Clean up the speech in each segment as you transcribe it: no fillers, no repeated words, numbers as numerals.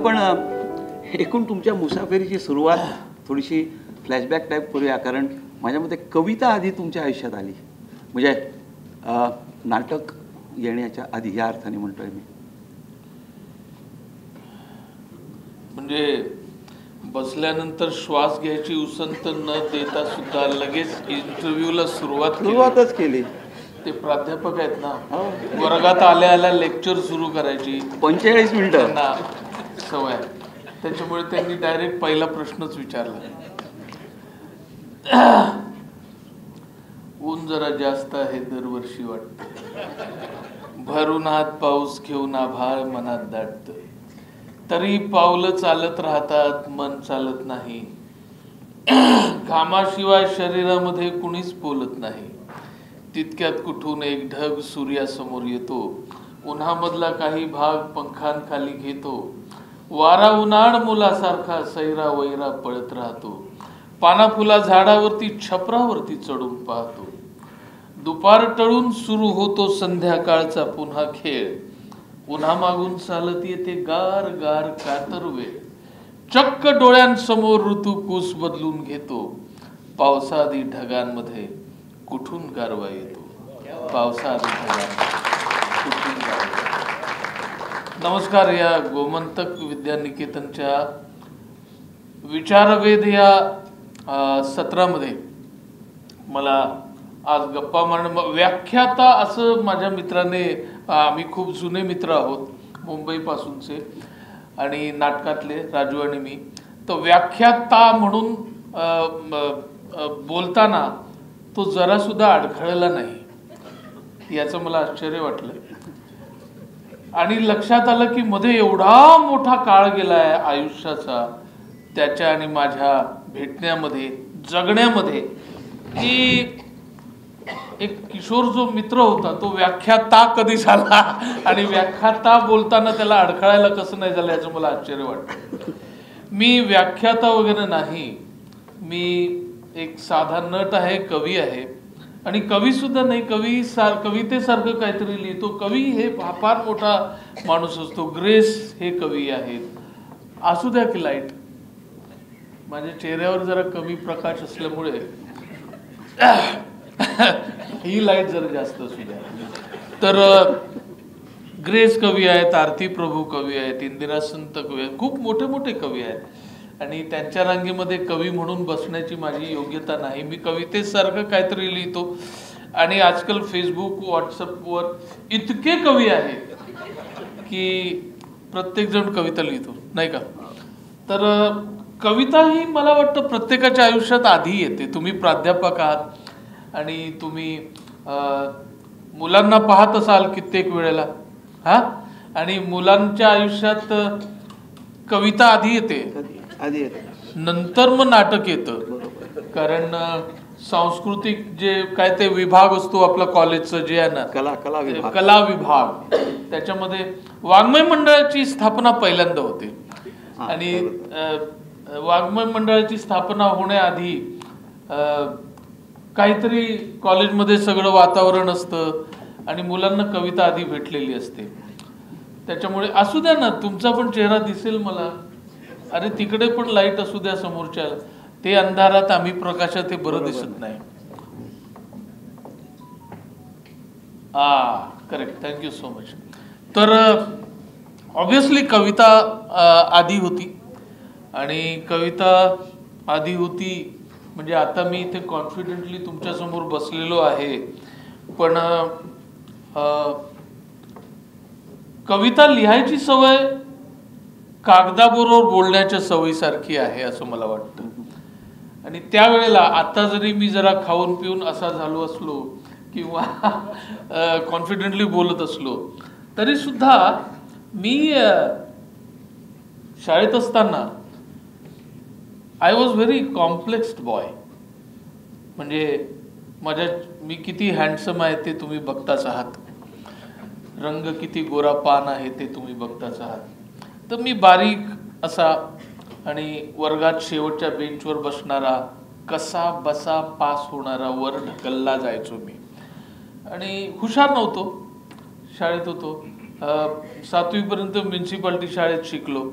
पण एकूण तुमच्या मुसाफिरीची सुरुवात थोडीशी फ्लॅशबॅक टाईप करूया, कारण माझ्या मते कविता आधी तुमच्या आयुष्यात आली, म्हणजे नाटक येण्याच्या आधी, या अर्थाने म्हणतोय मी. म्हणजे बसल्यानंतर श्वास घ्यायची उसंत न देता सुद्धा लगेच इंटरव्ह्यूला सुरुवातच केली. ते प्राध्यापक आहेत ना, वर्गात आल्या आल्या लेक्चर सुरू करायची 45 मिनिटं त्यांना सवय, त्याच्यामुळे त्यांनी डायरेक्ट पहिला प्रश्नच विचारला. ऊन जरा जास्त आहे दरवर्षी वाटतं, भरून हात पाऊस घेऊन आभाळ मनात दाटतं, तरी पावलं चालत राहतात मन चालत नाही, घामाशिवाय शरीरामध्ये कुणीच बोलत नाही, तितक्यात कुठून एक ढग सूर्यासमोर येतो, उन्हामधला काही भाग पंखांखाली घेतो, वारा उन्हाळ मुलासारखा सैरा वैरा पळत राहतो, पाना फुला झाडावरती छपरावरती चढून पाहतो, दुपार टळून सुरू होतो संध्याकाळचा पुन्हा खेळ, उन्हामागून चालत येते गार गार कातर वेळ, चक्क डोळ्यांसमोर ऋतू कूस बदलून घेतो, पावसाआधी ढगांमध्ये कुठून गारवा येतो, पावसाआधी ढगांमध्ये कुठून गारवा येतो. नमस्कार. या गोमंतक विद्यानिकेतनच्या विचारवेध या सत्रामध्ये मला आज गप्पा मारणं, व्याख्याता असं माझ्या मित्राने, आम्ही खूप जुने मित्र आहोत मुंबईपासूनचे आणि नाटकातले, राजू आणि मी, तर व्याख्याता म्हणून बोलताना तो जरा सुद्धा अडखळला नाही, याचं मला आश्चर्य वाटलं. आणि लक्षात आलं की मध्ये एवढा मोठा काळ गेलाय आयुष्याचा त्याच्या आणि माझ्या भेटण्यामध्ये, जगण्यामध्ये, की एक किशोर जो मित्र होता तो व्याख्याता कधी झाला आणि व्याख्याता बोलताना त्याला अडखळायला कसं नाही झालं याचं मला आश्चर्य वाटतं. मी व्याख्याता वगैरे नाही, मी एक साधा नट आहे, कवी आहे, आणि कवी सुद्धा नाही, कवितेसारखं काहीतरी लिहितो. कवी हे फार मोठा माणूस असतो. ग्रेस हे कवी आहेत. असू द्या की लाईट, माझ्या चेहऱ्यावर जरा कमी प्रकाश असल्यामुळे ही लाईट जरा जास्त असू द्या. तर ग्रेस कवी आहेत, आरती प्रभू कवी आहेत, इंदिरा संत कवी आहेत, खूप मोठे मोठे कवी आहेत, आणि त्यांच्या रांगेमध्ये कवी म्हणून बसण्याची माझी योग्यता नाही. मी कवितेसारखं काहीतरी लिहितो, आणि आजकाल फेसबुक व्हॉट्सअपवर इतके कवी आहेत की प्रत्येक जण कविता लिहितो, नाही का. तर कविता ही मला वाटतं प्रत्येकाच्या आयुष्यात आधी येते. तुम्ही प्राध्यापक आहात आणि तुम्ही मुलांना पाहत असाल कित्येक वेळेला, आणि मुलांच्या आयुष्यात कविता आधी येते, नंतर मग नाटक येतं. कारण सांस्कृतिक जे काय ते विभाग असतो आपला कॉलेजचं जे आहे ना, कला विभाग, त्याच्यामध्ये वाङ्मय मंडळाची स्थापना पहिल्यांदा होते. आणि वाङ्मय मंडळाची स्थापना होण्याआधी काहीतरी कॉलेजमध्ये सगळं वातावरण असतं आणि मुलांना कविता आधी भेटलेली असते. त्याच्यामुळे असू द्या ना, तुमचा पण चेहरा दिसेल मला. अरे तिकडे पण लाईट असू द्या समोरच्या, ते अंधारात आम्ही प्रकाशात, हे बरं दिसत नाही. Correct, thank you so much. तर ऑब्विसली कविता आधी होती, आणि कविता आधी होती म्हणजे आता मी इथे कॉन्फिडेंटली तुमच्यासमोर बसलेलो आहे. पण कविता लिहायची सवय कागदाबरोबर बोलण्याच्या सवयीसारखी आहे असं मला वाटतं. आणि त्यावेळेला आता जरी मी जरा खाऊन पिऊन असा झालो असलो किंवा कॉन्फिडेंटली बोलत असलो तरी सुद्धा मी शाळेत असताना आय वॉज व्हेरी कॉम्प्लेक्स्ड बॉय. म्हणजे मी किती हँडसम आहे ते तुम्ही बघताच आहात, रंग किती गोरा पान आहे ते तुम्ही बघताच आहात. तर मी बारीक असा आणि वर्गात शेवटच्या बेंचवर बसणारा, कसा बसा पास होणारा, वर ढकलला जायचो मी. आणि हुशार नव्हतो, शाळेत होतो. 7वी पर्यंत म्युन्सिपाल्टी शाळेत शिकलो.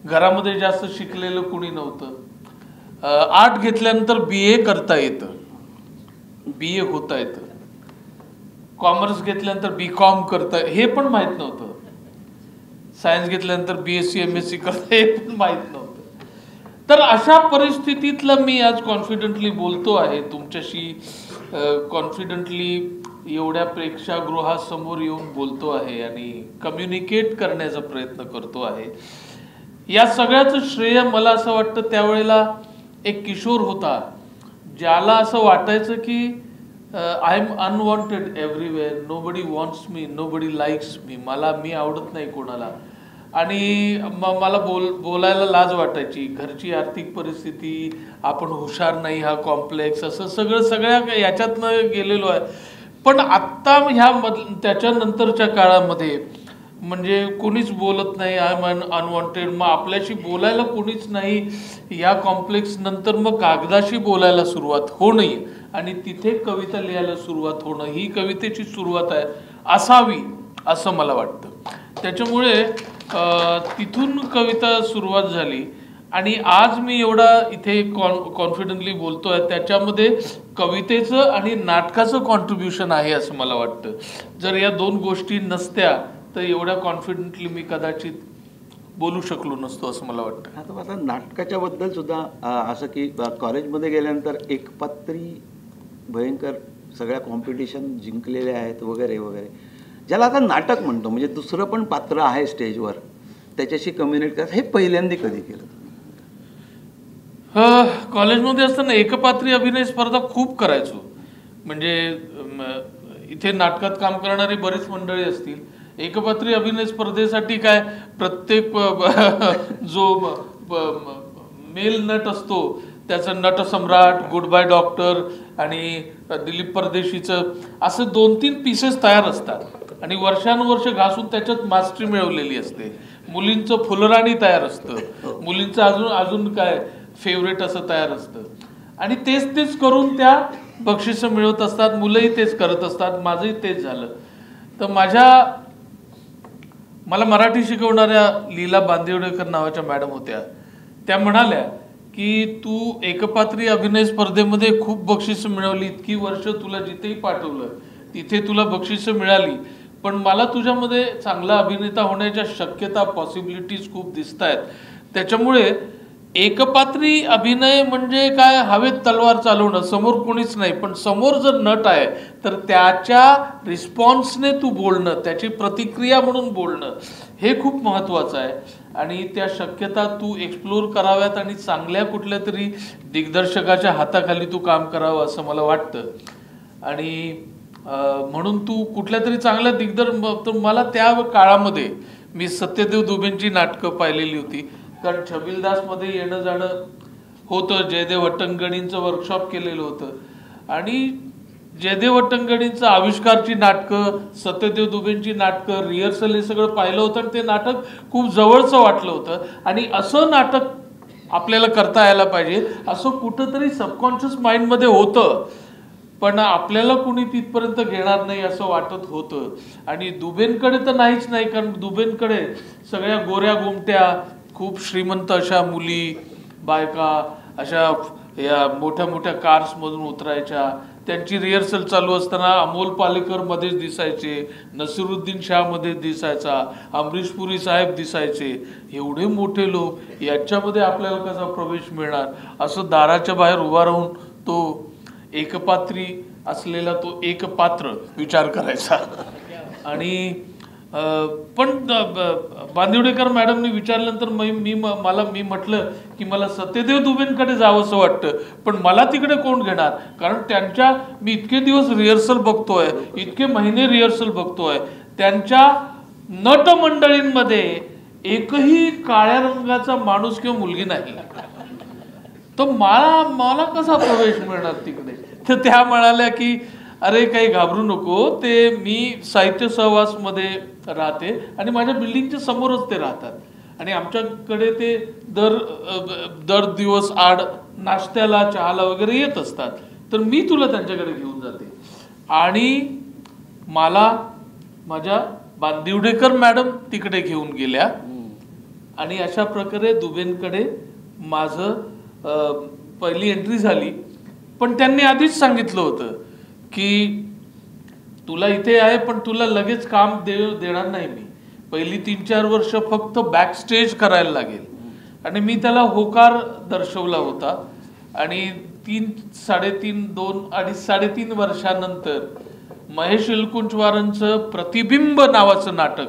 घरामध्ये जास्त शिकलेलं कुणी नव्हतं. आर्ट घेतल्यानंतर BA करता येतं, BA होता येतं. कॉमर्स घेतल्यानंतर BCom करता हे पण माहीत नव्हतं. सायन्स घेतल्यानंतर BSc MSc करता हे पण माहीत नव्हतं. तर अशा परिस्थितीतलं मी आज कॉन्फिडेंटली बोलतो आहे तुमच्याशी, कॉन्फिडेंटली एवढ्या प्रेक्षागृहासमोर येऊन बोलतो आहे आणि कम्युनिकेट करण्याचा प्रयत्न करतो आहे. या सगळ्याचं श्रेय मला असं वाटतं त्यावेळेला एक किशोर होता ज्याला असं वाटायचं की I am unwanted everywhere, nobody wants me, nobody likes me, मी आवडत नाही कोणाला. आणि मला बोलायला लाज वाटायची, घरची आर्थिक परिस्थिती, आपण हुशार नाही, हा कॉम्प्लेक्स, असं सगळ्या याच्यातनं गेलेलो आहे. पण आत्ता त्याच्यानंतरच्या काळामध्ये म्हणजे कोणीच बोलत नाही, आय एम अनवॉन्टेड, मग आपल्याशी बोलायला कोणीच नाही, या कॉम्प्लेक्स नंतर मग कागदाशी बोलायला सुरुवात होणं आणि तिथे कविता लिहायला सुरुवात होणं, ही कवितेची सुरुवात आहे असावी असं मला वाटतं. त्याच्यामुळे तिथून कविता सुरुवात झाली आणि आज मी एवढा इथे कॉन्फिडेंटली बोलतोय त्याच्यामध्ये कवितेचं आणि नाटकाचं कॉन्ट्रीब्युशन आहे असं मला वाटतं. जर या दोन गोष्टी नसत्या तर एवढ्या कॉन्फिडेंटली मी कदाचित बोलू शकलो नसतो असं मला वाटतं. आता नाटकाच्या बद्दल सुद्धा असं की कॉलेजमध्ये गेल्यानंतर एकपात्री भयंकर सगळ्या कॉम्पिटिशन जिंकलेले आहेत वगैरे वगैरे, ज्याला आता नाटक म्हणतो, म्हणजे दुसरं पण पात्र आहे स्टेजवर त्याच्याशी कम्युनिकेट करत, हे पहिल्यांदा कधी केलं? कॉलेजमध्ये असताना एकपात्री अभिनय स्पर्धा खूप करायचो. म्हणजे इथे नाटकात काम करणारी बरीच मंडळी असतील, एकपात्री अभिनय स्पर्धेसाठी काय प्रत्येक जो मेल नट असतो त्याचं नटसम्राट, गुड बाय डॉक्टर आणि दिलीप परदेशीचं असं 2-3 पीसेस तयार असतात आणि वर्षानुवर्ष घासून त्याच्यात मास्टरी मिळवलेली असते. मुलींचं फुलराणी तयार असतं, मुलींचं अजून काय फेवरेट असं तयार असतं आणि तेच करून त्या बक्षिसं मिळवत असतात. मुलंही तेच करत असतात, माझंही तेच झालं. तर मला मराठी शिकवणाऱ्या लीला बांदिवडेकर नावाच्या मॅडम होत्या. त्या म्हणाल्या की तू एकपात्री अभिनय स्पर्धेमध्ये खूप बक्षिसं मिळवली, इतकी वर्ष तुला जिथेही पाठवलं तिथे तुला बक्षिसं मिळाली, पण मला तुझ्यामध्ये चांगला अभिनेता होण्याच्या शक्यता, पॉसिबिलिटीज खूप दिसत आहेत. त्याच्यामुळे एकपात्री अभिनय म्हणजे काय, हवेत तलवार चालवणं, समोर कोणीच नाही पण समोर जर नट आहे तर त्याच्या रिस्पॉन्सने तू बोलणं, त्याची प्रतिक्रिया म्हणून बोलणं, हे खूप महत्त्वाचं आहे. आणि त्या शक्यता तू एक्सप्लोर कराव्यात आणि चांगल्या कुठल्या तरी दिग्दर्शकाच्या हाताखाली तू काम करावं असं मला वाटतं. आणि म्हणून तू कुठल्या तरी चांगल्या मला त्या काळामध्ये मी सत्यदेव दुबेंची नाटकं पाहिलेली होती, कारण छबिलदासमध्ये येणं जाणं होतं. जयदेव अट्टंगडींचं वर्कशॉप केलेलं होतं आणि जयदेव अट्टंगडींचं आविष्कारची नाटकं, सत्यदेव दुबेंची नाटकं, रिहर्सल हे सगळं पाहिलं होतं आणि ते नाटक खूप जवळचं वाटलं होतं. आणि असं नाटक आपल्याला करता यायला पाहिजे असं कुठंतरी सबकॉन्शियस माइंडमध्ये होतं, पण आपल्याला कुणी तिथपर्यंत घेणार नाही असं वाटत होतं. आणि दुबेंकडे तर नाहीच नाही, कारण दुबेंकडे सगळ्या गोऱ्या गोमट्या, खूप श्रीमंत अशा मुली, बायका अशा या मोठ्या मोठ्या कार्समधून उतरायच्या. त्यांची रिहर्सल चालू असताना अमोल पालेकर मध्येच दिसायचे, नसिरुद्दीन शाह मध्येच दिसायचा, अमरीश पुरी साहेब दिसायचे. एवढे मोठे लोक, याच्यामध्ये आपल्याला कसा प्रवेश मिळणार असं दाराच्या बाहेर उभा राहून तो एकपात्री असलेला तो एक पात्र विचार करायचा. आणि पण बांदिवडेकर मॅडमने विचारल्यानंतर मी म्हटलं की मला सत्यदेव दुबेंकडे जावंसं वाटतं, पण मला तिकडे कोण घेणार, कारण मी इतके दिवस रिहर्सल बघतोय, इतके महिने रिहर्सल बघतोय, त्यांच्या नट मंडळींमध्ये एकही काळ्या रंगाचा माणूस किंवा मुलगी नाही, तर मला कसा प्रवेश मिळणार तिकडे. तर त्या म्हणाल्या की अरे काही घाबरू नको, ते मी साहित्य सहवासमध्ये राहते आणि माझ्या बिल्डिंगच्या समोरच ते राहतात आणि आमच्याकडे ते दर दिवस आड नाश्त्याला, चहाला वगैरे येत असतात, तर मी तुला त्यांच्याकडे घेऊन जाते. आणि मला माझ्या बांदिवडेकर मॅडम तिकडे घेऊन गेल्या आणि अशा प्रकारे दुबेंकडे माझं पहिली एंट्री झाली. पण त्यांनी आधीच सांगितलं होतं की तुला इथे आहे पण तुला लगेच काम देणार नाही मी, पहिली 3-4 वर्ष फक्त बॅक स्टेज करायला लागेल. आणि मी त्याला होकार दर्शवला होता. आणि 3-3.5 वर्षानंतर महेश एलकुंचवारांचं प्रतिबिंब नावाचं नाटक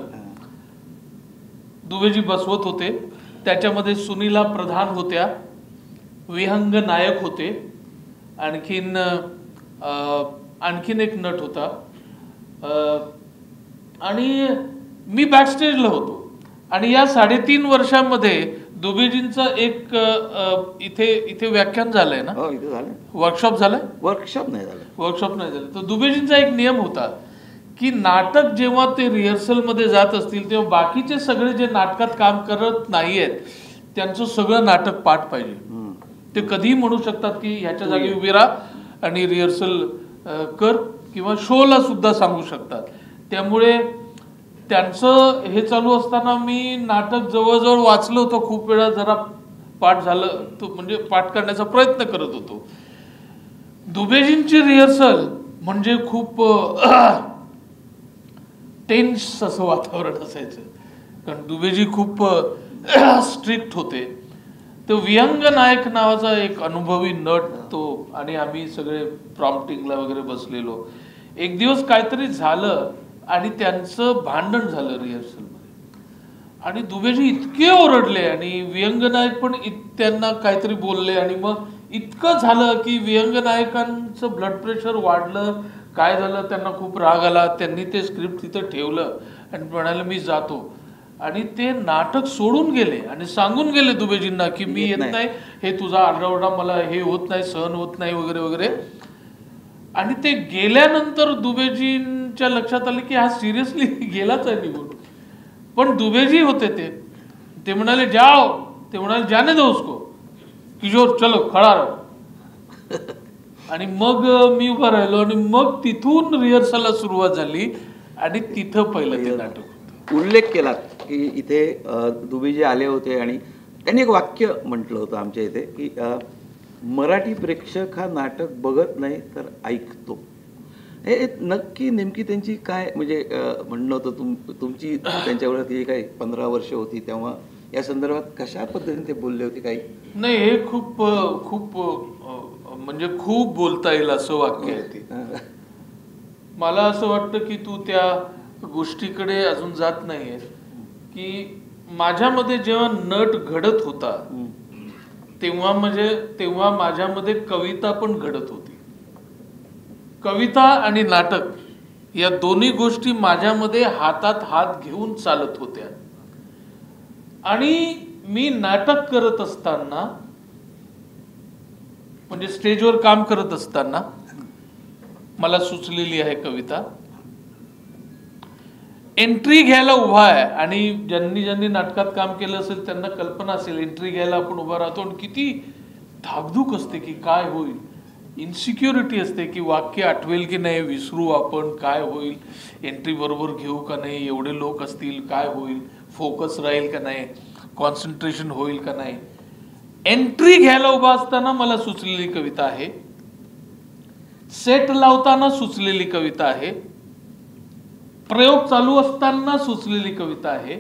दुबेजी बसवत होते. त्याच्यामध्ये सुनीला प्रधान होत्या, विहंग नायक होते, आणखीन एक नट होता, आणि मी बॅकस्टेजला होतो. आणि या 3.5 वर्षांमध्ये दुबेजींचं एक इथे व्याख्यान झालंय ना, वर्कशॉप झालंय, वर्कशॉप नाही झालं. तर दुबेजींचा एक नियम होता की नाटक जेव्हा ते रिहर्सल मध्ये जात असतील तेव्हा बाकीचे सगळे जे नाटकात काम करत नाहीयेत त्यांचं सगळं नाटक पाठ पाहिजे. ते कधीही म्हणू शकतात की ह्याच्या जागी उभी राहा आणि रिहर्सल कर, किंवा शोला सुद्धा सांगू शकतात. त्यामुळे त्यांचं हे चालू असताना मी नाटक जवळजवळ वाचलं होतं खूप वेळा, जरा पाठ झालं तो म्हणजे पाठ करण्याचा प्रयत्न करत होतो. दुबेजींची रिहर्सल म्हणजे खूप टेन्स असं वातावरण असायचं, कारण दुबेजी खूप स्ट्रिक्ट होते. तो विहंग नायक नावाचा एक अनुभवी नट तो, आणि आम्ही सगळे प्रॉम्प्टिंगला वगैरे बसलेलो. एक दिवस काहीतरी झालं आणि त्यांचं भांडण झालं रिहर्सल मध्ये, आणि दुबेजी इतके ओरडले आणि विहंग नायक पण त्यांना काहीतरी बोलले, आणि मग इतकं झालं की विहंग नायकांचं ब्लड प्रेशर वाढलं. काय झालं, त्यांना खूप राग आला. त्यांनी ते स्क्रिप्ट तिथं ठेवलं आणि म्हणाले मी जातो. आणि ते नाटक सोडून गेले आणि सांगून गेले दुबेजींना की मी येत नाही, हे तुझा आरडाओरडा मला हे होत नाही, सहन होत नाही वगैरे वगैरे. आणि ते गेल्यानंतर दुबेजींच्या लक्षात आले की हा सिरियसली गेलाच आहे निघून. पण दुबेजी होते ते म्हणाले जाओ, ते म्हणाले जाने दो उसको, किशोर चलो खडा रहो. आणि मग मी उभा राहिलो आणि मग तिथून रिहर्सलला सुरुवात झाली आणि तिथं पहिलं ते नाटक. उल्लेख केला की इथे दुबेजी आले होते आणि त्यांनी एक वाक्य म्हटलं होतं आमच्या इथे की मराठी प्रेक्षक हा नाटक बघत नाही तर ऐकतो. हे नक्की नेमकी त्यांची काय म्हणजे म्हणणं होतं, तुमची त्यांच्यावर ती काही 15 वर्ष होती तेव्हा या संदर्भात कशा पद्धतीने ते बोलले होते काही? नाही, हे खूप खूप म्हणजे खूप बोलता येईल असं वाक्य आहे ते. मला असं वाटतं की तू त्या गोष्टीकडे अजून जात नाहीये की माझ्यामध्ये जेव्हा नट घडत होता तेव्हा माझ्यामध्ये कविता पण घडत होती. कविता आणि नाटक या दोन्ही गोष्टी माझ्यामध्ये हातात हात घेऊन चालत होत्या. आणि मी नाटक करत असताना म्हणजे स्टेजवर काम करत असताना मला सुचलेली आहे कविता. एंट्री घ्यायला उभा आहे आणि ज्यांनी नाटकात काम केलं असेल त्यांना कल्पना असेल एंट्री घ्यायला आपण उभा राहतो आणि किती धाकधूक असते की काय होईल, इन्सिक्युरिटी असते की वाक्य आठवेल की नाही, विसरू आपण, काय होईल, एंट्री बरोबर घेऊ का नाही, एवढे लोक असतील काय होईल, फोकस राहील का नाही, कॉन्सन्ट्रेशन होईल का नाही. एंट्री घ्यायला उभा असताना मला सुचलेली कविता आहे, सेट लावताना सुचलेली कविता आहे, प्रयोग चालू असताना सुचलेली कविता आहे,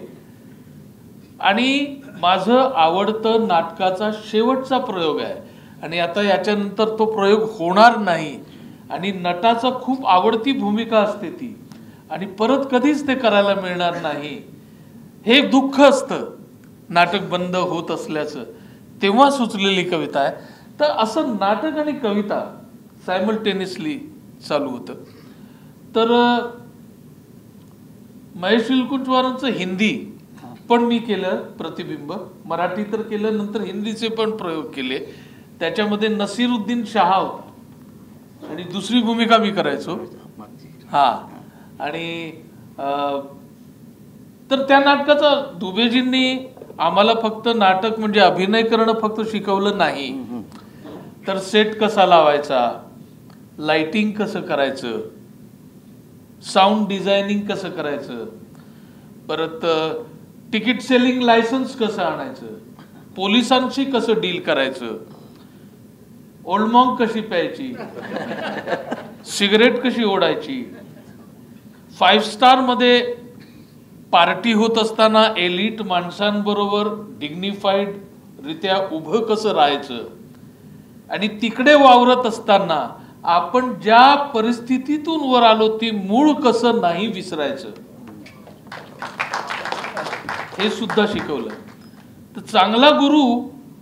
आणि माझं आवडतं नाटकाचा शेवटचा प्रयोग आहे. आणि आता याच्यानंतर तो प्रयोग होणार नाही आणि नटाचा खूप आवडती भूमिका असते ती आणि परत कधीच ते करायला मिळणार नाही, हे दुःख असतं नाटक बंद होत असल्याचं. तेव्हा सुचलेली कविता आहे. तर असं नाटक आणि कविता सायमल्टेनियसली चालू होतं. तर महेश एलकुंचवारांचं हिंदी पण मी केलं प्रतिबिंब, मराठी तर केलं, नंतर हिंदीचे पण प्रयोग केले. त्याच्यामध्ये नसीरुद्दीन शाह होता आणि दुसरी भूमिका मी करायचो. हा, आणि तर त्या नाटकाचा दुबेजींनी आम्हाला फक्त नाटक म्हणजे अभिनय करणं फक्त शिकवलं नाही, तर सेट कसा लावायचा, लाइटिंग कसं करायचं, साऊंड डिझायनिंग कसं करायचं, परत तिकीट सेलिंग लायसन्स कसं आणायचं, पोलिसांशी कसं डील करायचं, ओल्ड मॉन्क कशी प्यायची, सिगरेट कशी ओढायची, 5 स्टार मध्ये पार्टी होत असताना एलिट माणसांबरोबर डिग्निफाईड रित्या उभं कसं राहायचं, आणि तिकडे वावरत असताना आपण ज्या परिस्थितीतून वर आलो ती मूळ कसं नाही विसरायचं, हे सुद्धा शिकवलं. तर चांगला गुरु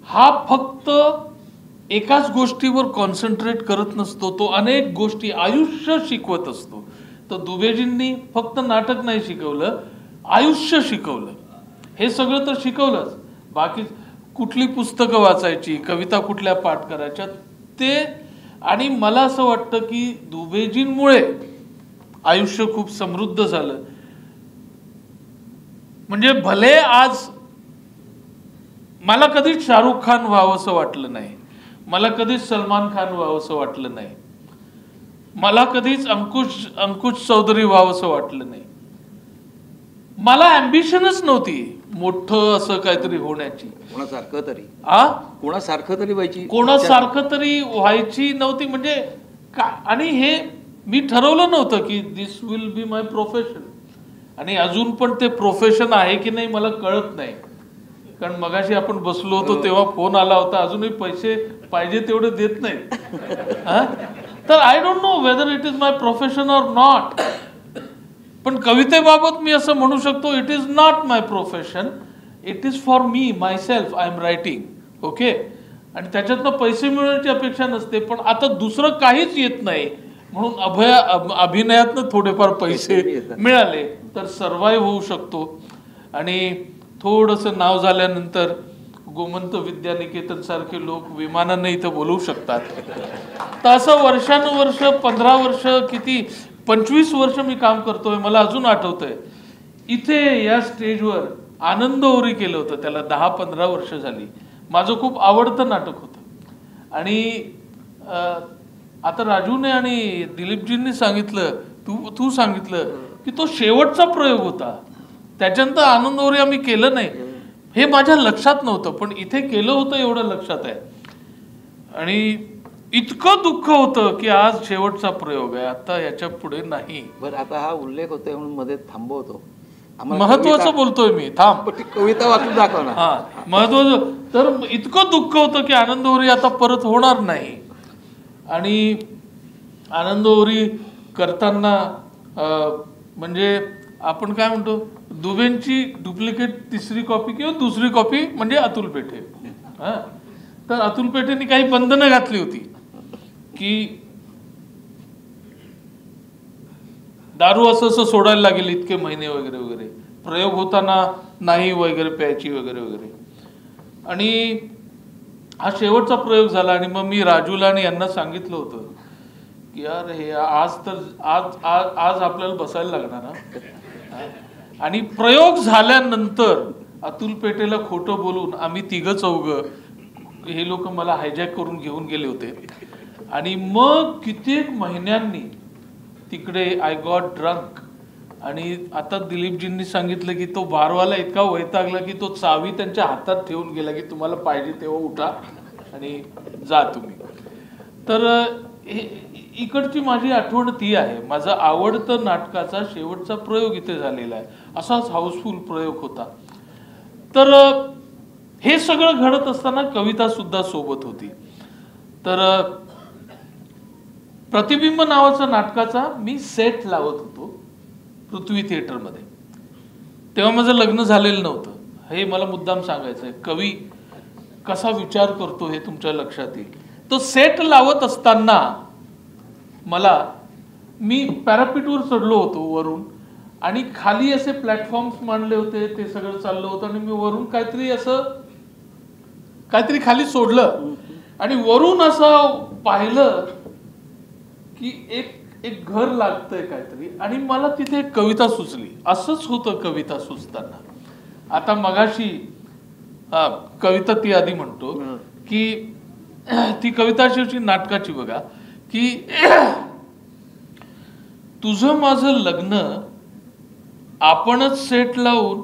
हा फक्त एकाच गोष्टीवर कॉन्सन्ट्रेट करत नसतो, तो अनेक गोष्टी आयुष्य शिकवत असतो. तर दुबेजींनी फक्त नाटक नाही शिकवलं, आयुष्य शिकवलं. हे सगळं तर शिकवलंच, बाकी कुठली पुस्तकं वाचायची, कविता कुठल्या पाठ करायच्या ते. आणि मला असं वाटतं की दुबेजींमुळे आयुष्य खूप समृद्ध झालं. म्हणजे भले आज मला कधीच शाहरुख खान व्हावंसं वाटलं नाही, मला कधीच सलमान खान व्हावंसं वाटलं नाही, मला कधीच अंकुश चौधरी व्हावंसं वाटलं नाही. मला अँबिशनच नव्हती मोठं असं काहीतरी होण्याची, कोणासारखं तरी व्हायची नव्हती. म्हणजे आणि हे मी ठरवलं नव्हतं की दिस विल बी माय प्रोफेशन. आणि अजून पण ते प्रोफेशन आहे की नाही मला कळत नाही, कारण मगाशी आपण बसलो होतो तेव्हा फोन आला होता, अजूनही पैसे पाहिजे तेवढे देत नाहीत. तर I don't know whether it is my profession or not. पण कवितेबाबत मी असं म्हणू शकतो, it is not my profession, it is for me my self I am writing. Okay. आणि त्याच्यातनं पैसे मिळवण्याची अपेक्षा नसते, पण आता दुसरं काहीच येत नाही म्हणून अभिनयातनं थोडेफार पैसे मिळाले तर सर्वाइव्ह होऊ शकतो. आणि थोडंसं नाव झाल्यानंतर गोमंत विद्यानिकेतन सारखे लोक विमानाने इथं बोलवू शकतात. तर असं वर्षानुवर्ष 15 वर्ष किती 25 वर्ष मी काम करतोय. मला अजून आठवतंय इथे या स्टेजवर आनंद ओरी केलं होतं, त्याला 10-15 वर्ष झाली. माझं खूप आवडतं नाटक होतं. आणि आता राजूने आणि दिलीपजींनी सांगितलं, तू सांगितलं की तो शेवटचा प्रयोग होता, त्याच्यानंतर आनंद ओरी आम्ही केलं नाही. हे माझ्या लक्षात नव्हतं, पण इथे केलं होतं एवढं लक्षात आहे. आणि इतकं दुःख होतं की आज शेवटचा प्रयोग आहे, आता याच्या पुढे नाही. बरं, आता हा उल्लेख होतोय म्हणून मध्ये थांबवतो. महत्वाचं बोलतोय मी, थांब. कविता वाचून दाखव ना. हा, महत्वाचं. तर इतकं दुःख होतं की आनंद ओरी आता परत होणार नाही. आणि आनंद ओरी करताना म्हणजे आपण काय म्हणतो, दुबेंची डुप्लिकेट 3री कॉपी किंवा 2री कॉपी म्हणजे अतुल पेठे. तर अतुल पेठेंनी काही बंधनं घातली होती की दारू असं सोडायला लागेल इतके महिने वगैरे वगैरे, प्रयोग होताना नाही वगैरे प्यायची वगैरे वगैरे. आणि हा शेवटचा प्रयोग झाला. आणि मग मी राजूला आणि यांना सांगितलं होतं की यार हे आज आपल्याला बसायला लागणार ना. आणि प्रयोग झाल्यानंतर अतुल पेठेला खोटं बोलून आम्ही 3-4 हे लोक मला हायजॅक करून घेऊन गेले होते. आणि मग कित्येक महिन्यांनी तिकडे आय गॉट ड्रंक. आणि आता दिलीपजींनी सांगितलं की तो बारवाला इतका वैतागला की तो चावी त्यांच्या हातात ठेवून गेला की तुम्हाला पाहिजे तेव्हा उठा आणि जा तुम्ही. तर इकडची माझी आठवण ती आहे. माझा आवडतं नाटकाचा शेवटचा प्रयोग इथे झालेला आहे. असाच हाऊसफुल प्रयोग होता. तर हे सगळं घडत असताना कविता सुद्धा सोबत होती. तर प्रतिबिंब नावाचा नाटकाचा मी सेट लावत होतो पृथ्वी थिएटरमध्ये. तेव्हा माझं लग्न झालेलं नव्हतं. हे मला मुद्दाम सांगायचं आहे. कवी कसा विचार करतो हे तुमच्या लक्षात येईल. तो सेट लावत असताना मी पॅरापीटवर चढलो होतो वरून, आणि खाली असे प्लॅटफॉर्म्स मांडले होते, ते सगळं चाललं होतं. आणि मी वरून काहीतरी खाली सोडलं आणि वरून असं पाहिलं की एक घर लागतंय काहीतरी. आणि मला तिथे एक कविता सुचली. असंच होतं कविता सुचताना. आता मगाशी कविता ती आधी म्हणतो की ती कविता शेवटी नाटकाची बघा की तुझं माझं लग्न आपणच सेट लावून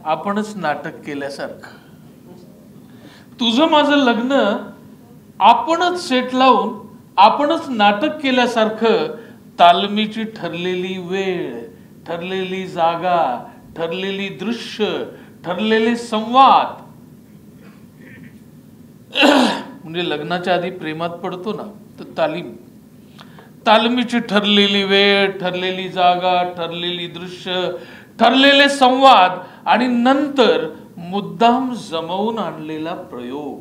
आपणच नाटक केल्यासारखं. तुझं माझं लग्न आपणच सेट लावून आपणच नाटक केल्यासारखं. तालमीची ठरलेली वेळ, ठरलेली जागा, ठरलेली दृश्य, ठरलेले संवाद. म्हणजे लग्नाच्या आधी प्रेमात पडतो ना, तर तालमीची ठरलेली वेळ, ठरलेली जागा, ठरलेली दृश्य, ठरलेले संवाद आणि नंतर मुद्दाम जमवून आणलेला प्रयोग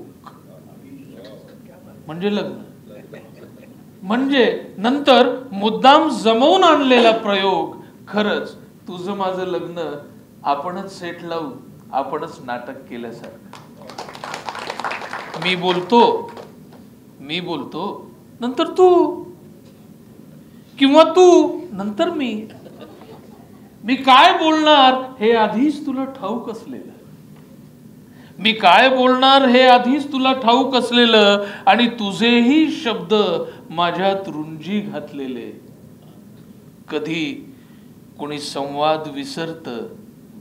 म्हणजे लग्न. म्हणजे नंतर मुद्दाम जमवून आणलेला प्रयोग. खरंच तुझं माझं लग्न आपणच सेट लावून आपणच नाटक केल्यासारखं. मी बोलतो नंतर तू, किंवा तू नंतर मी काय बोलणार हे आधीच तुला ठाऊक असलेलं. आणि तुझेही शब्द माझ्यात रुंजी घातलेले. कधी कोणी संवाद विसरत,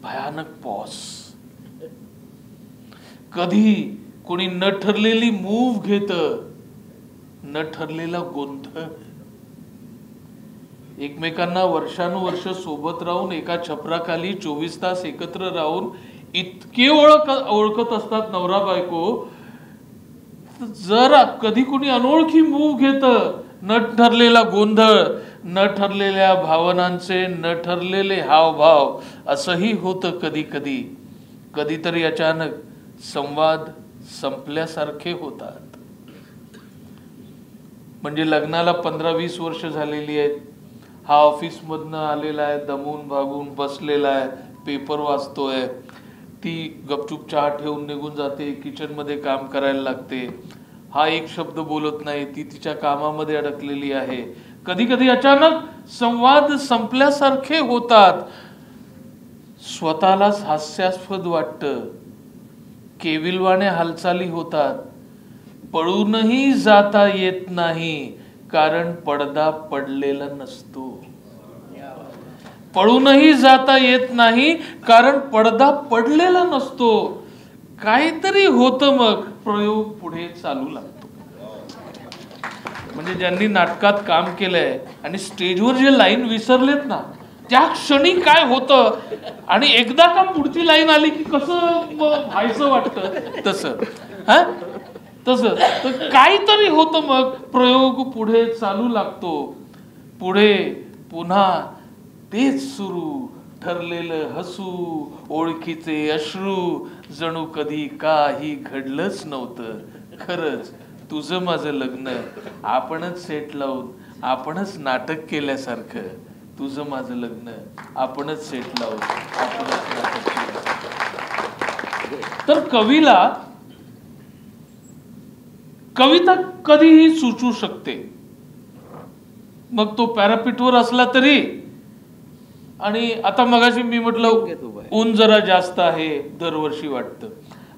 भयानक पॉज. कधी कोणी न ठरलेली मूव घेत, न ठरलेला गोंधळ. एकमेकांना वर्षानुवर्ष सोबत राहून एका छपराखाली 24 तास एकत्र राहून इतके ओळखत असतात नवरा बायको. जर कधी कोणी अनोळखी मूव घेत, न ठरलेला गोंधळ, न ठरलेल्या भावनांचे, न ठरलेले हावभाव, असंही होतं कधी कधी. कधीतरी अचानक संवाद संपल्यासारखे होतात. म्हणजे लग्नाला 15-20 वर्ष झालेली आहेत. हा ऑफिस मधनं आलेला आहे, दमून भागून बसलेला आहे, पेपर वाचतोय. ती गपचूप चहा ठेवून निघून जाते, किचन मध्ये काम करायला लागते. हा एक शब्द बोलत नाही, ती तिच्या कामामध्ये अडकलेली आहे. कधी कधी अचानक संवाद संपल्यासारखे होतात. स्वतःलाच हास्यास्पद वाटतं. केविलवाणे हालचाली होतात. पळूनही जाता येत नाही, कारण पडदा पडलेला नसतो. पळूनही जाता येत नाही, कारण पडदा पडलेला नसतो. काहीतरी होतं, मग प्रयोग पुढे चालू लागतो. म्हणजे ज्यांनी नाटकात काम केलंय आणि स्टेजवर जे लाईन विसरलेत ना, त्या क्षणी काय होतं, आणि एकदा का पुढची लाईन आली की कसं व्हायचं वाटतं तसं. तसं तर काहीतरी होतं, मग प्रयोग पुढे चालू लागतो. पुढे पुन्हा तेच सुरू. ठरलेलं हसू, ओळखीचे अश्रू, जणू कधी काही घडलंच नव्हतं. खरंच तुझं माझं लग्न आपणच सेट लावून आपणच नाटक केल्यासारखं. तुझं माझं लग्न आपणच सेट लावून आपणच नाटक केल्यासारखं. तर कविता कधीही सुचू शकते. मग तो पॅरापीटवर असला तरी. आणि आता मगाशी मी म्हटलं ऊन जरा जास्त आहे दरवर्षी वाटतं.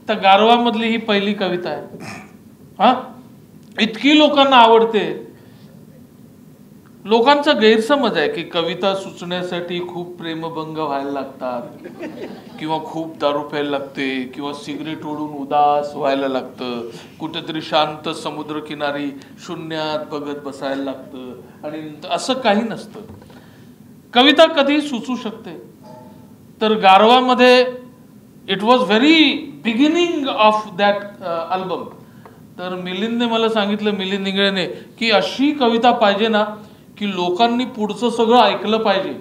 तर गारवा मधली ही पहिली कविता आहे. इतकी लोकांना आवडते. लोकांचा गैरसमज आहे की कविता सुचण्यासाठी खूप प्रेमभंग व्हायला लागतात, किंवा खूप दारू प्यायला लागते, किंवा सिगरेट ओढून उदास व्हायला लागतं, कुठेतरी शांत समुद्रकिनारी शून्यात बघत बसायला लागतं. आणि असं काही नसतं. कविता कधी सुचू शकते. तर गारवामध्ये it was very beginning of that album. तर मिलिंदने मला सांगितलं, मिलिंद इंगळेने, की अशी कविता पाहिजे ना की लोकांनी पुढचं सगळं ऐकलं पाहिजे.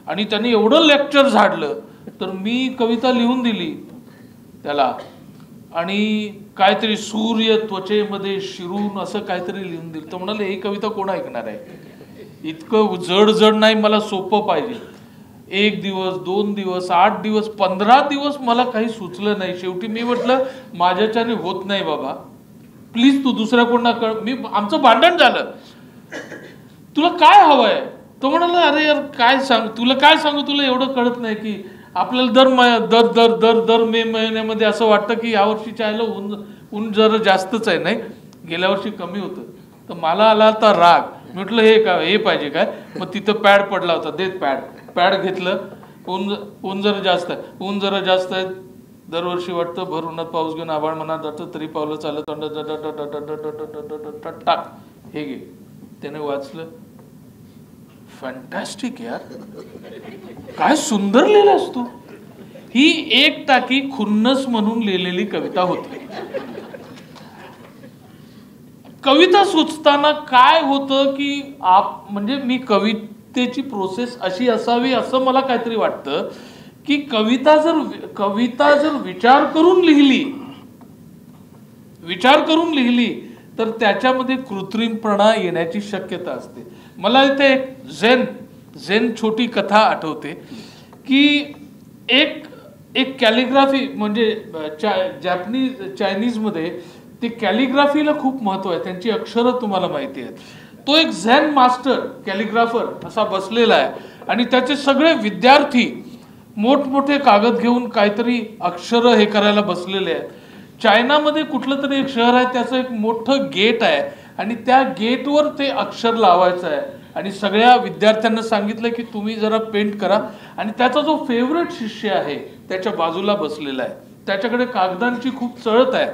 आणि त्यांनी एवढं लेक्चर झाडलं. तर मी कविता लिहून दिली त्याला, आणि काहीतरी सूर्य त्वचेमध्ये शिरून असं काहीतरी लिहून दिलं. तो म्हणाले ही कविता कोण ऐकणार आहे, इतकं जड जड नाही, मला सोपं पाहिजे. 1 दिवस 2 दिवस 8 दिवस 15 दिवस मला काही सुचलं नाही. शेवटी मी म्हटलं माझ्याच्याने होत नाही बाबा, प्लीज तू दुसऱ्या कोणाला आमचं भांडण झालं, तुला काय हवंय. तो म्हणाला अरे यार काय सांग, तुला काय सांगू, तुला एवढं कळत नाही की आपल्याला दर मे महिन्यामध्ये असं वाटतं की यावर्षी चायला ऊन जरा जास्तच आहे, नाही गेल्या वर्षी कमी होतं. तर मला आला होता राग. म्हटलं हे काय हे पाहिजे काय. मग तिथं पॅड पडला होता, देत पॅड घेतलं, ऊन जरा जास्त आहे, ऊन जरा जास्त आहे. दरवर्षी वाटतं भर उन्हात पाऊस घेऊन आभाळ मनात जातं, तरी पावलं चालत टाक हे घे. त्याने वाचलं, फॅन्टॅस्टिक यार, काय सुंदर लिहिलं असतो. ही एक टाकी खुन्नस म्हणून लिहिलेली कविता होती. कविता सुचताना काय होतं की म्हणजे मी कवितेची प्रोसेस अशी असावी असं मला काहीतरी वाटतं की कविता जर विचार करून लिहिली तर त्याच्यामध्ये कृत्रिमपणा येण्याची शक्यता असते. मला इथे एक झेन छोटी कथा आठवते की एक कॅलिग्राफी म्हणजे चायनीज मध्ये ते कॅलिग्राफीला खूप महत्व आहे. त्यांची अक्षरं तुम्हाला माहिती आहेत. तो एक झेन मास्टर कॅलिग्राफर असा बसलेला आहे आणि त्याचे सगळे विद्यार्थी मोठमोठे कागद घेऊन काहीतरी अक्षरं हे करायला बसलेले आहेत. चायनामध्ये कुठलं तरी एक शहर आहे, त्याचं एक मोठं गेट आहे आणि त्या गेटवर ते अक्षर लावायचं आहे आणि सगळ्या विद्यार्थ्यांना सांगितलं की तुम्ही जरा पेंट करा. आणि त्याचा जो फेवरेट शिष्य आहे त्याच्या बाजूला बसलेला आहे, त्याच्याकडे कागदांची खूप चळत आहे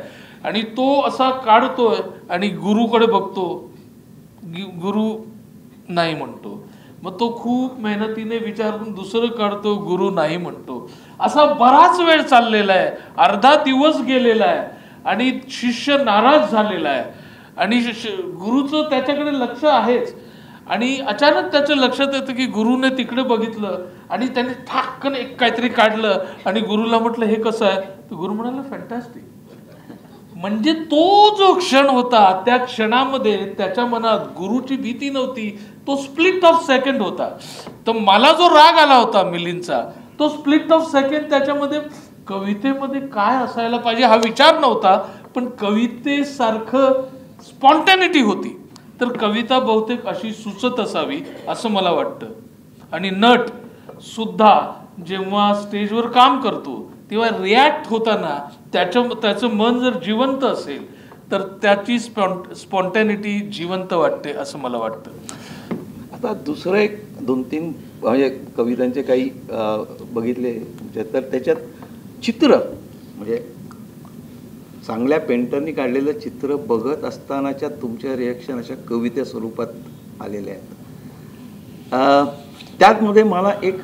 आणि तो असा काढतोय आणि गुरुकडे बघतो, गुरु नाही म्हणतो. मग तो खूप मेहनतीने विचार करून दुसरं काढतो, गुरु नाही म्हणतो. असा बराच वेळ चाललेला आहे, अर्धा दिवस गेलेला आहे आणि शिष्य नाराज झालेला आहे आणि गुरुचं त्याच्याकडे लक्ष आहेच. आणि अचानक त्याच्या लक्षात येतं की गुरुने तिकडे बघितलं आणि त्याने ठाकन एक काहीतरी काढलं आणि गुरुला म्हटलं हे कसं आहे, तर गुरु म्हणाला फॅन्टॅस्टिक. म्हणजे तो जो क्षण होता त्या क्षणामध्ये त्याच्या मनात गुरुची भीती नव्हती, तो स्प्लिट ऑफ सेकंड होता. तर मला जो राग आला होता मिलिंदचा, तो स्प्लिट ऑफ सेकंड त्याच्यामध्ये कवितेमध्ये काय असायला पाहिजे हा विचार नव्हता, पण कवितेसारखं स्पॉन्टॅनिटी होती. तर कविता बहुतेक अशी सुचत असावी असं मला वाटतं. आणि नट सुद्धा जेव्हा स्टेजवर काम करतो तेव्हा रिॲक्ट होताना त्याचं मन जर जिवंत असेल तर त्याची स्पॉन्टॅनिटी जिवंत वाटते असं मला वाटतं. आता दुसरं एक 2-3 म्हणजे कवितांचे काही बघितले तर त्याच्यात चित्र म्हणजे चांगल्या पेंटरनी काढलेलं चित्र बघत असतानाच्या तुमच्या रिॲक्शन अशा कविते स्वरूपात आलेल्या आहेत. त्यातमध्ये मला एक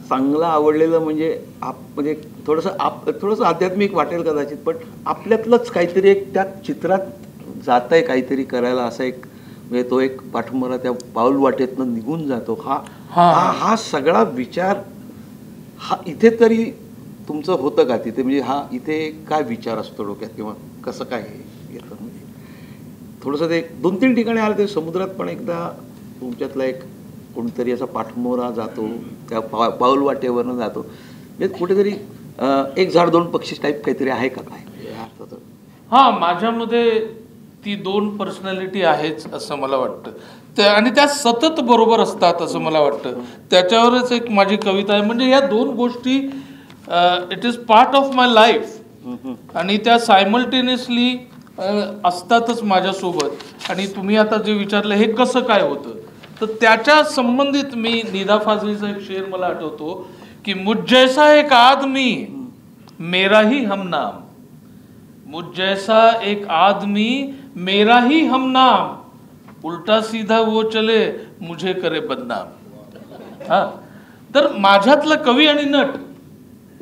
चांगलं आवडलेलं म्हणजे थोडंसं आध्यात्मिक वाटेल कदाचित, पण आपल्यातलंच काहीतरी एक त्या चित्रात जात आहे काहीतरी करायला असं एक म्हणजे तो एक पाठमोरा त्या पाऊल वाटेतनं निघून जातो. हा सगळा विचार हा इथे तरी तुमचं होतं का तिथे, म्हणजे हा इथे काय विचार असतो डोक्यात किंवा कसं काय येतं? म्हणजे थोडंसं ते 2-3 ठिकाणी आलं ते समुद्रात पण एकदा तुमच्यातला एक कोणतरी असा पाठमोरा जातो त्या पाऊल वाटेवरनं जातो, म्हणजे कुठेतरी एक झाड दोन पक्षी टाईप काहीतरी आहे का काय अर्थात? हा, माझ्यामध्ये ती 2 पर्सनॅलिटी आहेच असं मला वाटतं आणि त्या सतत बरोबर असतात असं मला वाटतं. त्याच्यावरच एक माझी कविता आहे. म्हणजे या 2 गोष्टी it is part of my life आणि त्या सायमल्टेनियसली असतातच माझ्यासोबत. आणि तुम्ही आता जे विचारलं हे कसं काय होतं, तर त्याच्या संबंधित मी निदा फाजलीचा एक शेर मला आठवतो की मुझ जैसा एक आदमी मेरा ही हमनाम, मुझ जैसा एक आदमी मेरा ही हमनाम, उल्टा सीधा वो चले मुझे करे बदनाम. हा, तर माझ्यातलं कवी आणि नट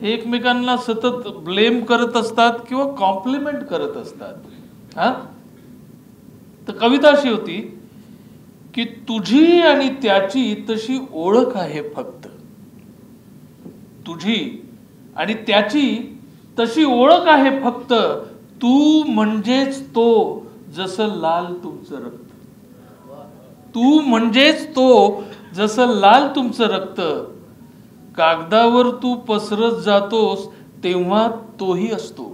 एकमेकांना सतत ब्लेम करत असतात किंवा कॉम्प्लिमेंट करत असतात. हा, तर कविता अशी होती की तुझी आणि त्याची तशी ओळख आहे फक्त, तुझी आणि त्याची तशी ओळख आहे फक्त, तू म्हणजेच तो जसं लाल तुमचं रक्त, तू म्हणजेच तो जसं लाल तुमचं रक्त, कागदावर तू पसरत जातोस तेव्हा तोही असतो,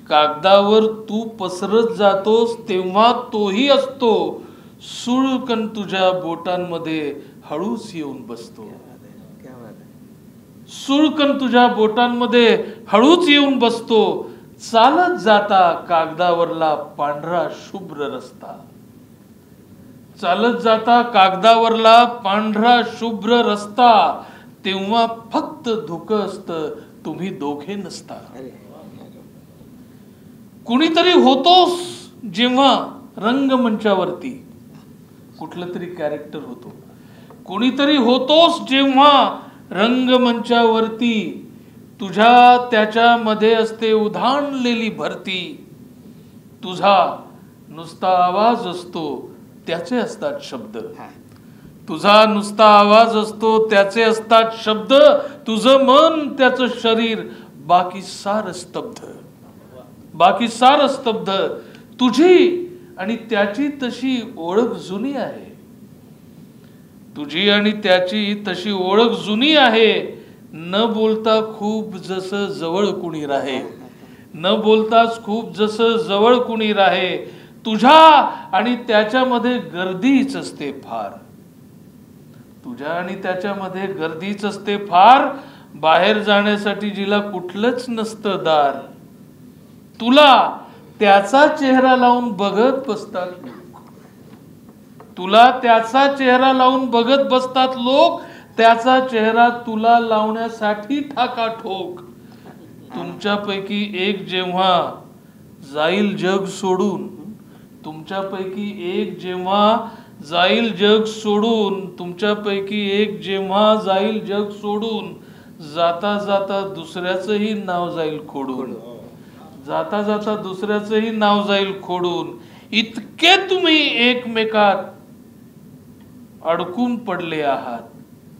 कागदावर तू पसरत जातोस तेव्हा तोही असतो, सुळकन तुझ्या बोटांमध्ये हळूच येऊन बसतो, सुळकन तुझ्या बोटांमध्ये हळूच येऊन बसतो, चालत जाता कागदावरला पांढरा शुभ्र रस्ता, चालत जाता कागदावरला पांढरा शुभ्र रस्ता, तेव्हा फक्त धुकं असतं, तुम्ही दोघे नसता. कुणीतरी होतोस जेव्हा रंगमंचावरती, कुठलं तरी कॅरेक्टर होतो. कुणीतरी होतोस जेव्हा रंगमंचावरती, तुझ्या त्याच्यामध्ये असते उधाणलेली भरती. तुझा नुसता आवाज असतो, त्याचे असतात शब्द. तुझा नुसता आवाज असतो, त्याचे असतात शब्द. तुझं मन, त्याचं शरीर, बाकी सारं स्तब्ध. बाकी सारं स्तब्ध. तुझी आणि त्याची तशी ओळख जुनी आहे. तुझी आणि त्याची तशी ओळख जुनी आहे. न बोलता खूप जसं जवळ कुणी राहे. न बोलताच खूप जसं जवळ कुणी राहे. तुझ्या आणि त्याच्यामध्ये गर्दीच असते फार. तुझ्या आणि त्याच्यामध्ये गर्दीच असते फार. बाहेर जाण्यासाठी जिला कुठलंच नसतं दार. तुला त्याचा चेहरा लावून बघत बसतात लोक. तुला त्याचा चेहरा लावून बघत बसतात लोक. त्याचा चेहरा तुला लावण्यासाठी ठाकाठोक. तुमच्यापैकी एक जेव्हा जाईल जग सोडून, तुमच्यापैकी एक जेव्हा जाईल जग सोडून, तुमच्यापैकी एक जेव्हा जाईल जग सोडून, जाता जाता दुसऱ्याचंही नाव जाईल खोडून. जाता जाता दुसऱ्याचंही नाव जाईल खोडून. इतके तुम्ही एकमेकात अडकून पडले आहात.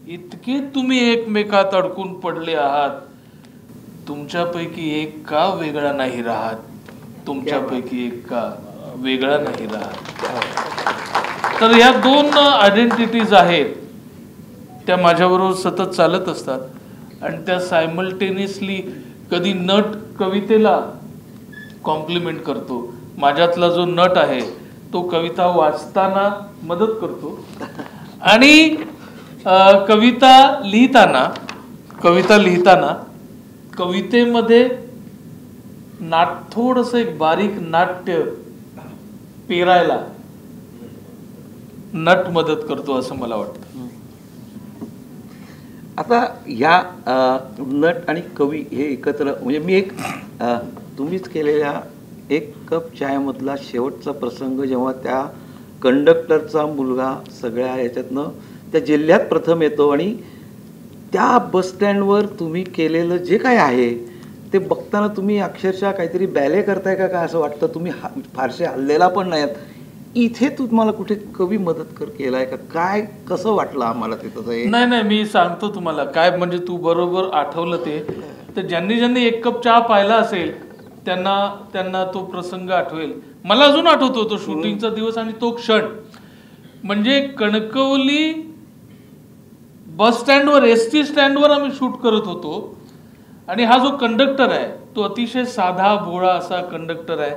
इतके तुम्ही एकमेकात अडकून पडले आहात. तुमच्यापैकी एक का वेगळा नाही राहत. तुमच्यापैकी एक का वेगळा नाही राहत. तर या दोन आयडेंटिटीज आहेत, त्या माझ्याबरोबर सतत चालत असतात आणि त्या सायमल्टेनियसली कधी नट कवितेला कॉम्प्लिमेंट करतो. माझ्यातला जो नट आहे तो कविता वाचताना मदत करतो आणि कविता लिहिताना कवितेमध्ये थोडंसं एक बारीक नाट्य पेरायला नट मदत करतो असं मला वाटतं. आता या नट आणि कवी हे एकत्र, म्हणजे मी एक तुम्हीच केलेल्या एक कप चायमधला शेवटचा प्रसंग, जेव्हा त्या कंडक्टरचा मुलगा सगळ्या याच्यातनं त्या जिल्ह्यात प्रथम येतो आणि त्या बसस्टँडवर तुम्ही केलेलं जे काय आहे ते बघताना तुम्ही अक्षरशः काहीतरी बॅले करताय का असं वाटतं. तुम्ही फारसे हल्लेला पण नाहीत. इथे तुम्हाला कुठे कवी मदत केलाय का काय, कसं वाटलं आम्हाला ते तसं? नाही, मी सांगतो तुम्हाला काय, म्हणजे तू बरोबर आठवलं ते. तर ज्यांनी एक कप चहा पाहिला असेल त्यांना तो प्रसंग आठवेल. मला अजून आठवतो तो शूटिंगचा दिवस आणि तो क्षण. म्हणजे कणकवली बस स्टँडवर, एसटी स्टँडवर आम्ही शूट करत होतो आणि हा जो कंडक्टर आहे तो अतिशय साधा भोळा असा कंडक्टर आहे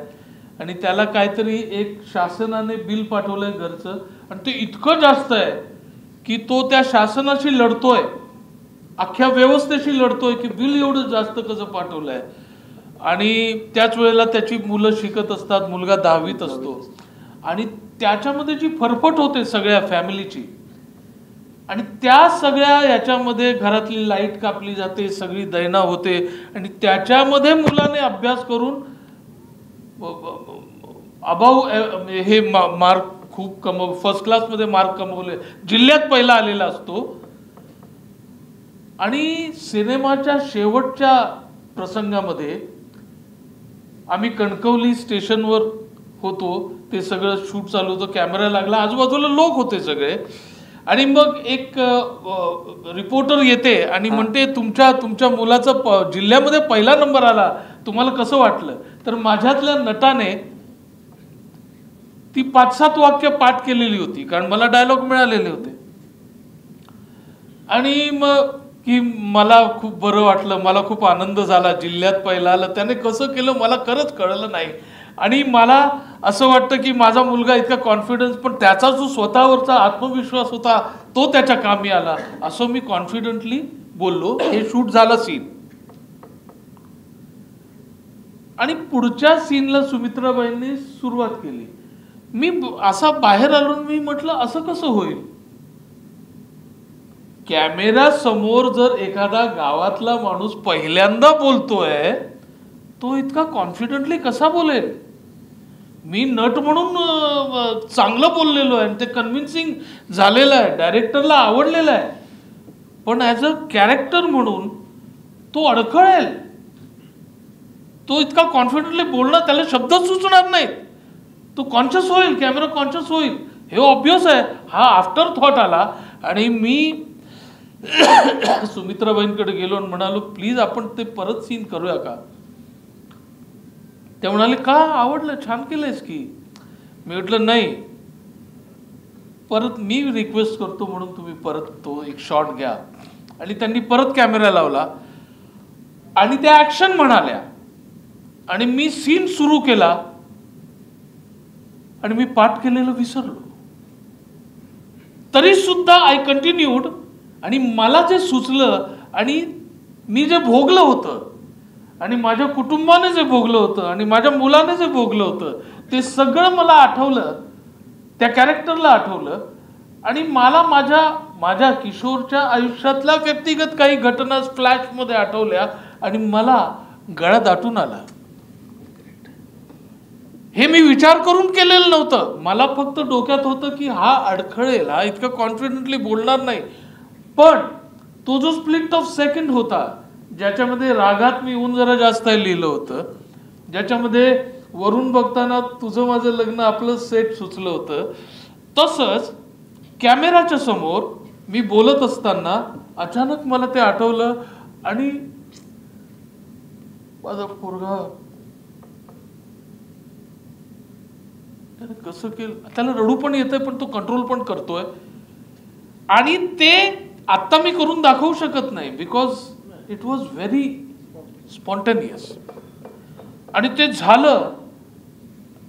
आणि त्याला काहीतरी एक शासनाने बिल पाठवलंय घरचं आणि ते इतकं जास्त आहे की तो त्या शासनाशी लढतोय, अख्ख्या व्यवस्थेशी लढतोय की बिल एवढं जास्त कसं पाठवलंय. आणि त्याच वेळेला त्याची मुलं शिकत असतात, मुलगा 10वीत असतो आणि त्याच्यामध्ये जी फरफट होते सगळ्या फॅमिलीची आणि त्या सगळ्या याच्यामध्ये घरातली लाईट कापली जाते, सगळी दैना होते आणि त्याच्यामध्ये मुलाने अभ्यास करून हे मार्क खूप फर्स्ट क्लासमध्ये मार्क कमवले, जिल्ह्यात पहिला आलेला असतो. आणि सिनेमाच्या शेवटच्या प्रसंगामध्ये आम्ही कणकवली स्टेशनवर होतो, ते सगळं शूट चालू होतं, कॅमेरा लागला, आजूबाजूला लोक होते सगळे आणि मग एक रिपोर्टर येते आणि म्हणते तुमच्या मुलाचा जिल्ह्यामध्ये पहिला नंबर आला, तुम्हाला कसं वाटलं? तर माझ्यातल्या नटाने ती 5-7 वाक्य पाठ केलेली होती, कारण मला डायलॉग मिळालेले होते आणि मग की मला खूप बरं वाटलं, मला खूप आनंद झाला, जिल्ह्यात पहिला आलं. त्याने कसं केलं मला खरंच कळलं नाही आणि मला असं वाटतं की माझा मुलगा इतका कॉन्फिडन्स, पण त्याचा जो स्वतःवरचा आत्मविश्वास होता तो त्याच्या कामी आला, असं मी कॉन्फिडंटली बोललो. हे शूट झालं सीन आणि पुढच्या सीनला सुमित्राबाईंनी सुरुवात केली. मी असा बाहेर आलो, मी म्हटलं असं कसं होईल, कॅमेरा समोर जर एखादा गावातला माणूस पहिल्यांदा बोलतोय, तो इतका कॉन्फिडेंटली कसा बोलेल? मी नट म्हणून चांगलं बोललेलो आहे आणि ते कन्व्हिन्सिंग झालेलं आहे, डायरेक्टरला आवडलेलं आहे, पण ॲज अ कॅरेक्टर म्हणून तो अडखळेल. तो इतका कॉन्फिडेंटली बोलणार, त्याला शब्दच सुचणार नाहीत. तो कॉन्शियस होईल, कॅमेरा कॉन्शियस होईल, हे ऑब्वियस आहे. हा आफ्टर थॉट आला आणि मी सुमित्राबाईंकडे गेलो आणि म्हणालो, प्लीज आपण ते परत सीन करूया का? ते म्हणाले, का? आवडलं, छान केलंयस की. मी म्हटलं नाही, परत मी रिक्वेस्ट करतो म्हणून तुम्ही परत तो एक शॉट घ्या. आणि त्यांनी परत कॅमेरा लावला आणि त्या ऍक्शन म्हणाल्या आणि मी सीन सुरू केला आणि मी पाठ केलेलं विसरलो. तरी सुद्धा आय कंटिन्यूड आणि मला जे सुचलं आणि मी जे भोगलं होतं आणि माझ्या कुटुंबाने जे भोगलं होतं आणि माझ्या मुलाने जे भोगलं होतं, ते सगळं मला आठवलं, त्या कॅरेक्टरला आठवलं आणि मला माझ्या किशोरच्या आयुष्यातल्या व्यक्तिगत काही घटना फ्लॅशमध्ये आठवल्या आणि मला गळा दाटून आला. हे मी विचार करून केलेलं नव्हतं. मला फक्त डोक्यात होतं की हा अडखळेल, हा इतकं कॉन्फिडेंटली बोलणार नाही. पण तो जो स्प्लिट ऑफ सेकंड होता, ज्याच्यामध्ये रागात मी ऊन जरा जास्त लिहिलं होतं, ज्याच्यामध्ये वरून बघताना तुझं माझं लग्न आपलं सेट सुचलं होतं, तसंच कॅमेराच्या समोर मी बोलत असताना अचानक मला ते आठवलं आणि माझा पोरगा त्याने कसं केलं, त्याला रडू पण येतंय पण तो कंट्रोल पण करतोय. आणि ते आत्ता मी करून दाखवू शकत नाही, because it was very spontaneous. आणि ते झालं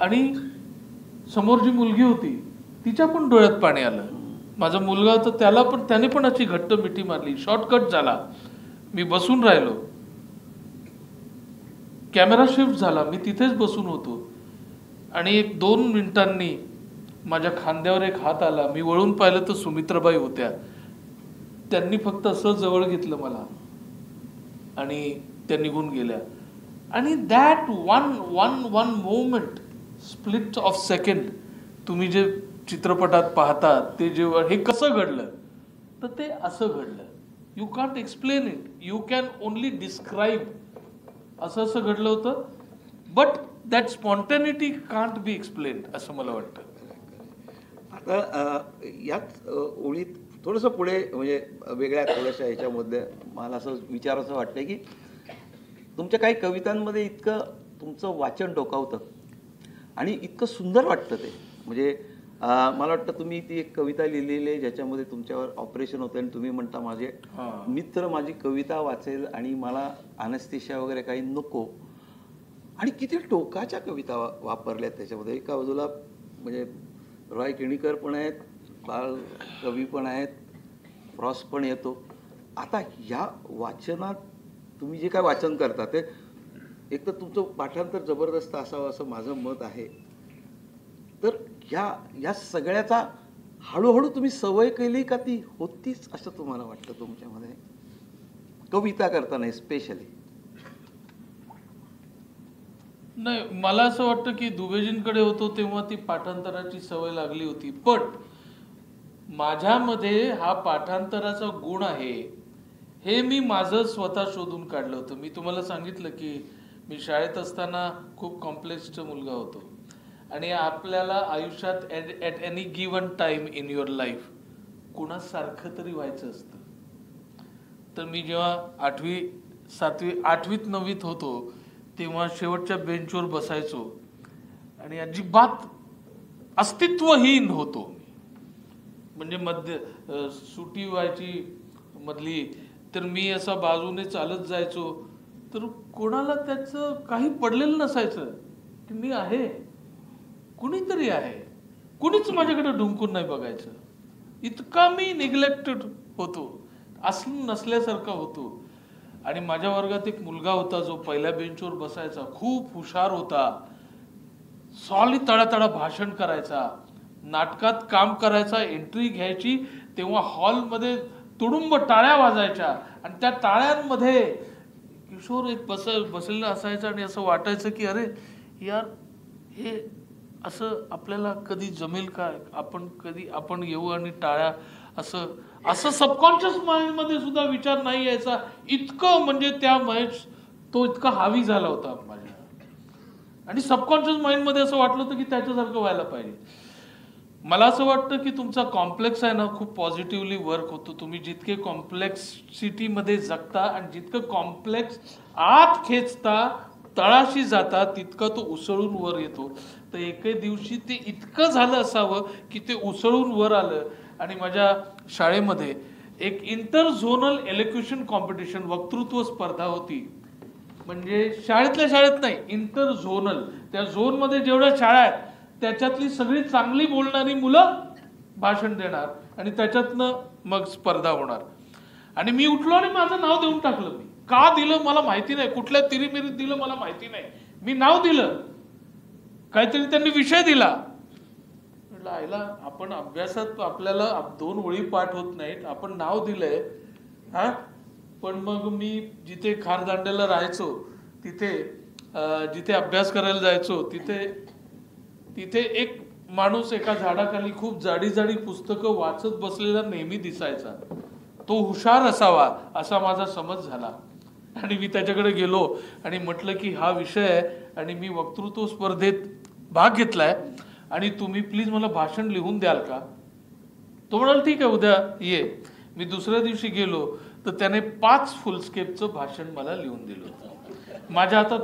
आणि समोर जी मुलगी होती तिच्या पण डोळ्यात पाणी आलं. माझा मुलगा होता, त्याने पण अशी घट्ट मिठी मारली. शॉर्टकट झाला, मी बसून राहिलो, कॅमेरा शिफ्ट झाला, मी तिथेच बसून होतो आणि 1-2 मिनिटांनी माझ्या खांद्यावर एक हात आला. मी वळून पाहिलं तर सुमित्राबाई होत्या. त्यांनी फक्त असं जवळ घेतलं मला आणि त्या निघून गेल्या. आणि that one moment, split of second, तुम्ही जे चित्रपटात पाहता ते जेव्हा हे कसं घडलं, तर ते असं घडलं. You can't explain it, you can only describe. असं घडलं होतं, but that spontaneity can't be explained, असं मला वाटतं. आता याच ओळीत थोडंसं पुढे, म्हणजे वेगळ्या थोड्याशा ह्याच्यामध्ये मला असं विचारायचं वाटतं की तुमच्या काही कवितांमध्ये इतकं तुमचं वाचन डोकावतं आणि इतकं सुंदर वाटतं ते. म्हणजे मला वाटतं तुम्ही ती एक कविता लिहिलेली आहे ज्याच्यामध्ये तुमच्यावर ऑपरेशन होतं आणि तुम्ही म्हणता, माझे मित्र माझी कविता वाचेल आणि मला अनॅस्थेशिया वगैरे काही नको. आणि किती टोकाच्या कविता वापरल्यात त्याच्यामध्ये. एका बाजूला म्हणजे रॉय केणीकर पण आहेत, बाळ कवी पण आहेत, फ्रॉस पण येतो. आता ह्या वाचनात तुम्ही जे काय वाचन करता ते एक तर तुमचं पाठांतर जबरदस्त असावं असं माझं मत आहे. तर ह्या सगळ्याचा हळूहळू तुम्ही सवय केली का ती होतीच असं तुम्हाला वाटतं तुमच्यामध्ये कविता करताना स्पेशली? नाही, मला असं वाटतं की दुबेजींकडे होतो तेव्हा ती पाठांतराची सवय लागली होती, पण माझ्यामध्ये हा पाठांतराचा गुण आहे हे मी माझं स्वतः शोधून काढलं होतं. मी तुम्हाला सांगितलं की मी शाळेत असताना खूप कॉम्प्लेक्स मुलगा होतो आणि आपल्याला आयुष्यात at any given time in your life कुणासारखं तरी व्हायचं असतं. तर मी जेव्हा 8वी 7वी 8वीत 9वीत होतो तेव्हा शेवटच्या बेंचवर बसायचो आणि अजिबात अस्तित्वहीन होतो. म्हणजे सुटी व्हायची मधली तर मी असा बाजूने चालत जायचो, तर कोणाला त्याचं काही पडलेलं नसायचं की मी आहे, कुणीतरी आहे, कुणीच माझ्याकडे ढुंकून नाही बघायचं. इतका मी निग्लेक्टेड होतो, असं नसल्यासारखा होतो. आणि माझ्या वर्गात एक मुलगा होता जो पहिल्या बेंचवर बसायचा, खूप हुशार होता, सॉलिड तडातडा भाषण करायचा, नाटकात काम करायचा, एंट्री घ्यायची तेव्हा हॉलमध्ये तुडुंब टाळ्या वाजायच्या आणि त्या टाळ्यांमध्ये किशोर एक बसलेला असायचा आणि असं वाटायचं की अरे यार हे असं आपल्याला कधी जमेल का, आपण येऊ आणि टाळ्या असं असं सबकॉन्शियस माइंडमध्ये सुद्धा विचार नाही यायचा. इतकं म्हणजे त्या महेश तो इतका हावी झाला होता माझ्या. आणि सबकॉन्शियस माइंडमध्ये असं वाटलं होतं की त्याच्यासारखं व्हायला पाहिजे. मला असं वाटतं की तुमचा कॉम्प्लेक्स आहे ना खूप पॉझिटिव्हली वर्क होतो. तुम्ही जितके कॉम्प्लेक्सिटीमध्ये जगता आणि जितकं कॉम्प्लेक्स आत खेचता तळाशी जाता तितका तो उसळून वर येतो. तर एके दिवशी ते इतकं झालं असावं की ते उसळून वर आलं. आणि माझ्या शाळेमध्ये एक इंटर झोनल एलोक्युशन कॉम्पिटिशन वक्तृत्व स्पर्धा होती. म्हणजे शाळेतल्या शाळेत नाही, इंटर झोनल. त्या झोनमध्ये जेवढ्या शाळा आहेत त्याच्यातली सगळी चांगली बोलणारी मुलं भाषण देणार आणि त्याच्यातनं मग स्पर्धा होणार. आणि मी उठलो आणि माझं नाव देऊन टाकलं. मी का दिलं मला माहिती नाही, कुठल्या तिरीमिरीत दिलं मला माहिती नाही. मी नाव दिलं, काहीतरी त्यांनी विषय दिला. म्हटलं आईला आपण अभ्यासात आपल्याला 2 ओळी पाठ होत नाहीत, आपण नाव दिलंय. हा पण मग मी जिथे खारदांड्याला राहायचो तिथे जिथे अभ्यास करायला जायचो तिथे एक माणूस एका झाडाखाली खूप जाडी जाडी पुस्तकं वाचत बसलेला नेहमी दिसायचा. तो हुशार असावा असा माझा समज झाला. आणि मी त्याच्याकडे गेलो आणि म्हटलं की हा विषय आहे आणि मी वक्तृत्व स्पर्धेत भाग घेतलाय आणि तुम्ही प्लीज मला भाषण लिहून द्याल का. तो म्हणाल ठीक आहे उद्या ये. मी दुसऱ्या दिवशी गेलो तर त्याने 5 फुलस्केपचं भाषण मला लिहून दिलं होतं. माझ्या हातात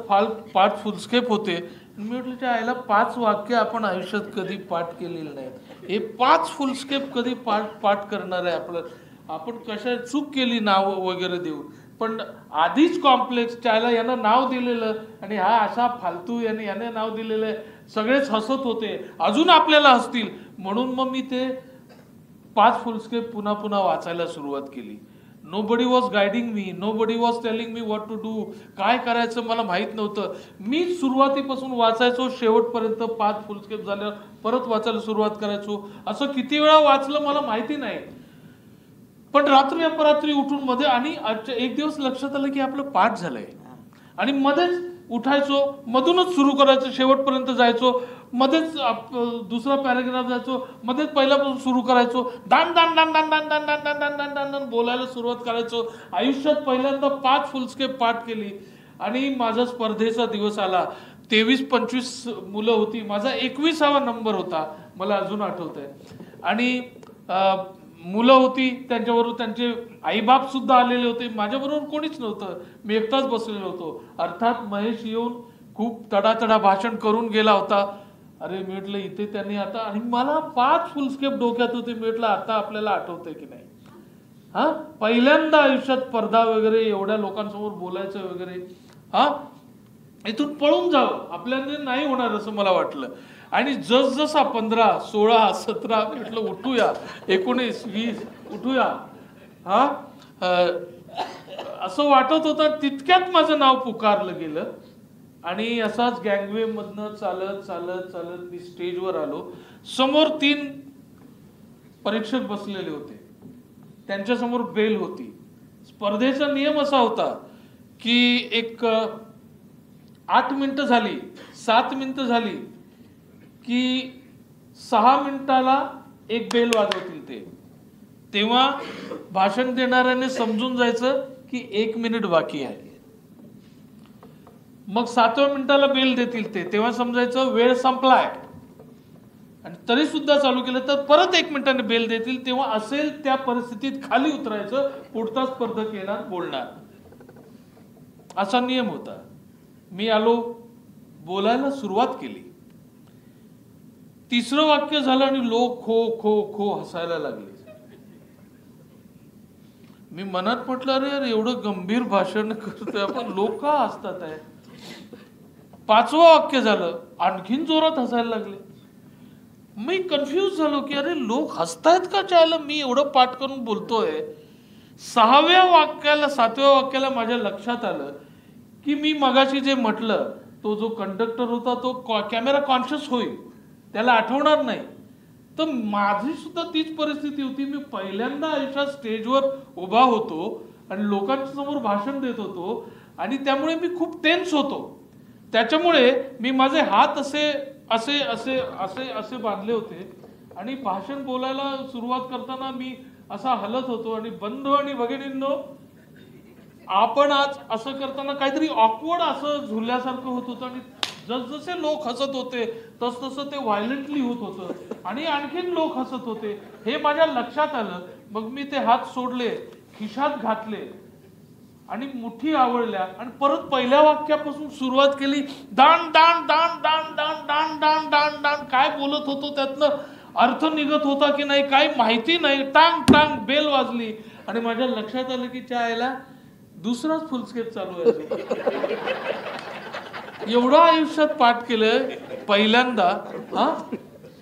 5 फुलस्केप होते. मी म्हटलं त्या आईला 5 वाक्य आपण आयुष्यात कधी पाठ केलेलं नाही, हे 5 फुलस्केप कधी पाठ करणार आहे आपलं. आपण कशा चूक केली नाव वगैरे देऊ. पण आधीच कॉम्प्लेक्स त्याला यानं नाव दिलेलं आणि हा असा फालतू याने नाव दिलेलं. सगळेच हसत होते, अजून आपल्याला हसतील म्हणून मग मी ते 5 फुलस्केप पुन्हा पुन्हा वाचायला सुरुवात केली. Nobody was guiding me, nobody was telling me what to do. काय करायचं मला माहित नव्हतं. मी सुरुवातीपासून वाचायचो, शेवटपर्यंत 5 फुलस्केप झाल्यावर परत वाचायला सुरुवात करायचो. असं किती वेळा वाचलं मला माहिती नाही. पण रात्री अपरात्री उठून मध्ये आणि एक दिवस लक्षात आलं की आपलं पाठ झालंय आणि मध्येच उठायचो, मधूनच सुरू करायचो, शेवटपर्यंत जायचो, मध्येच दुसरा पॅराग्राफ जायचो, मध्येच पहिल्यापासून सुरू करायचो, दान दान दान दान दान दान दान दान दान दान दान दान बोलायला सुरुवात करायचो. आयुष्यात पहिल्यांदा 5 फुलस्केप पाठ केली. आणि माझा स्पर्धेचा दिवस आला. 23-25 मुलं होती, माझा 21वा नंबर होता, मला अजून आठवत आहे. आणि मुलं होती, त्यांच्याबरोबर त्यांचे आईबाप सुद्धा आलेले होते. माझ्याबरोबर कोणीच नव्हतं, मी एकटाच बसलेलो होतो. अर्थात महेश येऊन खूप तडातडा भाषण करून गेला होता. अरे मी म्हटलं इथे त्यांनी आता, आणि मला 5 फुलस्केप डोक्यात होते. मी म्हटलं आता आपल्याला आठवतंय की नाही. हा पहिल्यांदा आयुष्यात स्पर्धा वगैरे एवढ्या लोकांसमोर बोलायचं वगैरे, हा इथून पळून जावं आपल्याला नाही होणार असं मला वाटलं. आणि जसजसा 15, 16, 17 म्हटलं उठूया, 19, 20 उठूया, हा असं वाटत होतं. तितक्यात माझं नाव पुकारलं गेलं. आणि असाच गँगवे मधनं चालत चालत चालत मी स्टेजवर आलो. समोर 3 परीक्षक बसलेले होते, त्यांच्यासमोर बेल होती. स्पर्धेचा नियम असा होता की एक 8 मिनिटं झाली, 7 मिनिटं झाली की 6 मिनिटाला एक बेल वाजवतील. तेव्हा भाषण देणाऱ्याने समजून जायचं की 1 मिनिट बाकी आहे. मग 7व्या मिनिटाला बेल देतील तेव्हा समजायचं वेळ संपलाय. आणि तरी सुद्धा चालू केलं तर परत 1 मिनिटाने बेल देतील, तेव्हा असेल त्या परिस्थितीत खाली उतरायचं, पुढचा स्पर्धक येणार बोलणार, असा नियम होता. मी आलो, बोलायला सुरुवात केली. 3रं वाक्य झालं आणि लोक खो खो खो हसायला लागले. मी मनात म्हटलं अरे यार एवढं गंभीर भाषण करतोय आपण, लोक का हसतात आहे. 5वं वाक्य झालं, आणखीन जोरात हसायला लागले. मी कन्फ्यूज झालो की अरे लोक हसतायत का चायला, मी एवढं पाठ करून बोलतोय. 6व्या वाक्याला 7व्या वाक्याला माझ्या लक्षात आलं की मी मगाशी जे म्हटलं, तो जो कंडक्टर होता तो कॅमेरा कॉन्शियस होईल, त्याला आठवणार नाही. तर माझी सुद्धा तीच परिस्थिती होती. मी पहिल्यांदा आयुष्यात स्टेजवर उभा होतो आणि लोकांच्या समोर भाषण देत होतो आणि त्यामुळे मी खूप टेन्स होतो. त्याच्यामुळे मी माझे हात असे असे असे असे असे बांधले होते आणि भाषण बोलायला सुरुवात करताना मी असा हलत होतो. आणि बंधू आणि भगिनींनो, आपण आज असं करताना काहीतरी ऑकवर्ड असं झुलल्यासारखं होत होतं आणि जसजसे लोक हसत होते तसतसं ते व्हायलंटली होत होतं आणि आणखीन लोक हसत होते. हे माझ्या लक्षात आलं. मग मी ते हात सोडले, खिशात घातले आणि मुठी आवळल्या आणि परत पहिल्या वाक्यापासून सुरुवात केली. दान दान दान दान दान दान दान दान दान. काय बोलत होतो त्यातनं अर्थ निघत होता की नाही काही माहिती नाही. टांग टांग बेल वाजली आणि माझ्या लक्षात आलं की चायला दुसराच फुलस्केप चालू आहे. एवढं आयुष्यात पाठ केलं पहिल्यांदा. हा,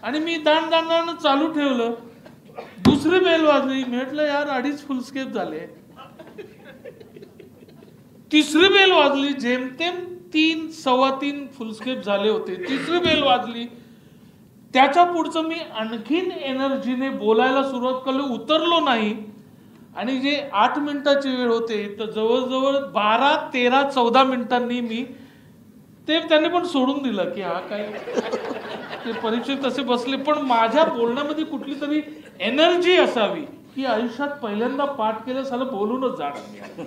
आणि मी दान दान दान चालू ठेवलं. दुसरी बेल वाजली. म्हटलं यार 2.5 फुलस्केप झाले. तिसरी बेल वाजली. जेमतेम 3 3.25 फुलस्केप झाले होते. तिसरी बेल वाजली. त्याच्या पुढचं मी आणखीन एनर्जीने बोलायला सुरुवात केली. उतरलो नाही. आणि जे 8 मिनिटाची वेळ होते तर जवळजवळ 12 13 14 मिनिटांनी मी ते त्यांनी पण सोडून दिलं की हा काय ते परीक्षेत तसे बसले. पण माझ्या बोलण्यामध्ये कुठली तरी एनर्जी असावी की आयुष्यात पहिल्यांदा पाठ केलं साला बोलूनच जाणार.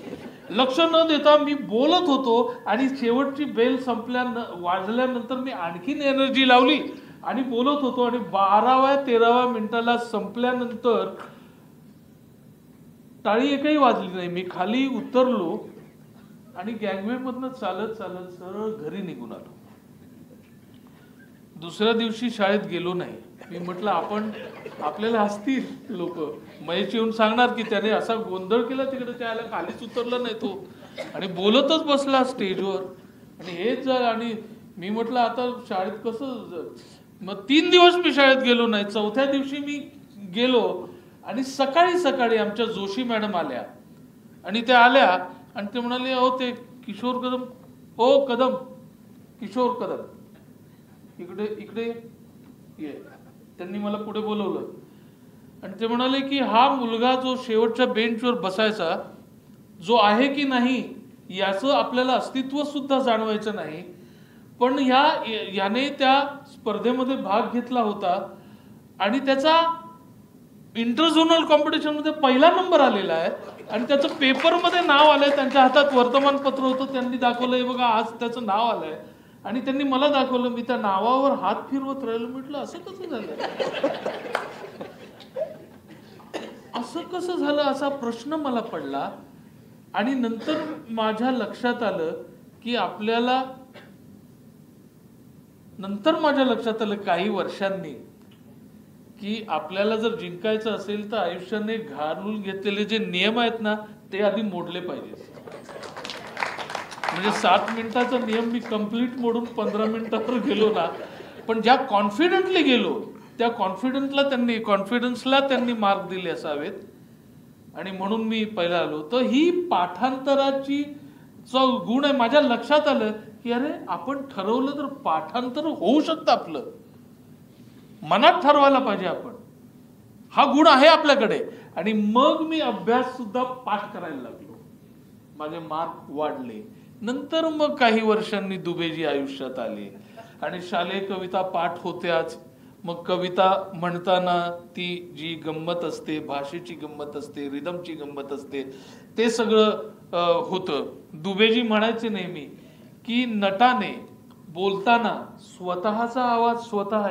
लक्ष न देता मी बोलत होतो आणि शेवटची बेल वाजल्यानंतर मी आणखीन एनर्जी लावली आणि बोलत होतो. आणि 12व्या 13व्या मिनिटाला संपल्यानंतर टाळी एकही वाजली नाही. मी खाली उतरलो आणि गँगवे मधनं चालत चालत सरळ घरी निघून आलो. दुसऱ्या दिवशी शाळेत गेलो नाही. मी म्हटलं आपल्याला हसतील लोक. महेश येऊन सांगणार की त्याने असा गोंधळ केला तिकडे, त्याला खालीच उतरला नाही तो आणि बोलतच बसला स्टेजवर. आणि हेच झालं. आणि मी म्हटलं आता शाळेत कसं. मग 3 दिवस मी शाळेत गेलो नाही. चौथ्या दिवशी मी गेलो आणि सकाळी सकाळी आमच्या जोशी मॅडम आल्या आणि त्या आल्या आणि ते म्हणाले अहो ते किशोर कदम, ओ कदम, किशोर कदम, इकडे इकडे ये. त्यांनी मला पुढे बोलवलं आणि ते म्हणाले की हा मुलगा जो शेवटच्या बेंचवर बसायचा जो आहे की नाही याचं आपल्याला अस्तित्व सुद्धा जाणवायचं नाही. पण याने त्या स्पर्धेमध्ये भाग घेतला होता आणि त्याचा इंटरझोनल कॉम्पिटिशन मध्ये पहिला नंबर आलेला आहे आणि त्याचं पेपरमध्ये नाव आलंय. त्यांच्या हातात वर्तमानपत्र होतं. त्यांनी दाखवलं हे बघा आज त्याचं नाव आलंय. आणि त्यांनी मला दाखवलं. मी त्या नावावर हात फिरवत राहिलो. म्हटलं असं कसं झालं, असं कसं झालं असा प्रश्न मला पडला. आणि नंतर माझ्या लक्षात आलं की काही वर्षांनी की आपल्याला जर जिंकायचं असेल तर आयुष्याने घालून घेतलेले जे नियम आहेत ना ते आधी मोडले पाहिजे. म्हणजे 7 मिनिटाचा नियम मी कंप्लीट मोडून 15 मिनिटावर गेलो ना. पण ज्या कॉन्फिडंटली गेलो त्या कॉन्फिडन्सला त्यांनी मार्क दिले असावेत आणि म्हणून मी पहिला आलो. तर ही पाठांतराची जो गुण आहे माझ्या लक्षात आलं की अरे आपण ठरवलं तर पाठांतर होऊ शकतं. आपलं मनात ठरवायला पाहिजे आपण, हा गुण आहे आपल्याकडे. आणि मग मी अभ्यास सुद्धा पाठ करायला लागलो. माझे मार्क वाढले. नंतर मग काही वर्षांनी दुबेजी आयुष्यात आले आणि शालेय कविता पाठ होत्याच. मग कविता म्हणताना ती जी गंमत असते, भाषेची गंमत असते, रिदमची गंमत असते, ते सगळं होतं. दुबेजी म्हणायचे नेहमी की नटाने बोलताना स्वतःचा आवाज स्वतः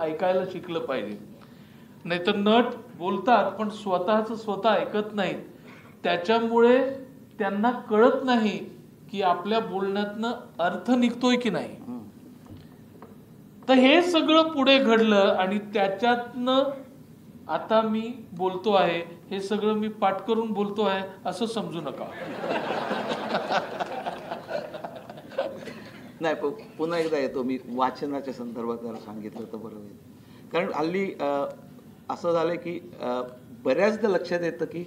ऐकायला शिकलं पाहिजे. नाहीतर नट बोलतात पण स्वतःच स्वतः ऐकत नाहीत. त्याच्यामुळे त्यांना कळत नाही की आपल्या बोलण्यातनं अर्थ निघतोय की नाही. तर हे सगळं पुढे घडलं आणि त्याच्यातनं आता मी बोलतो आहे. हे सगळं मी पाठ करून बोलतो आहे असं समजू नका. नाही, पुन्हा एकदा येतो मी वाचनाच्या संदर्भात जरा सांगितलं तर बरं होईल. कारण हल्ली असं झालं की बऱ्याचदा लक्षात येतं की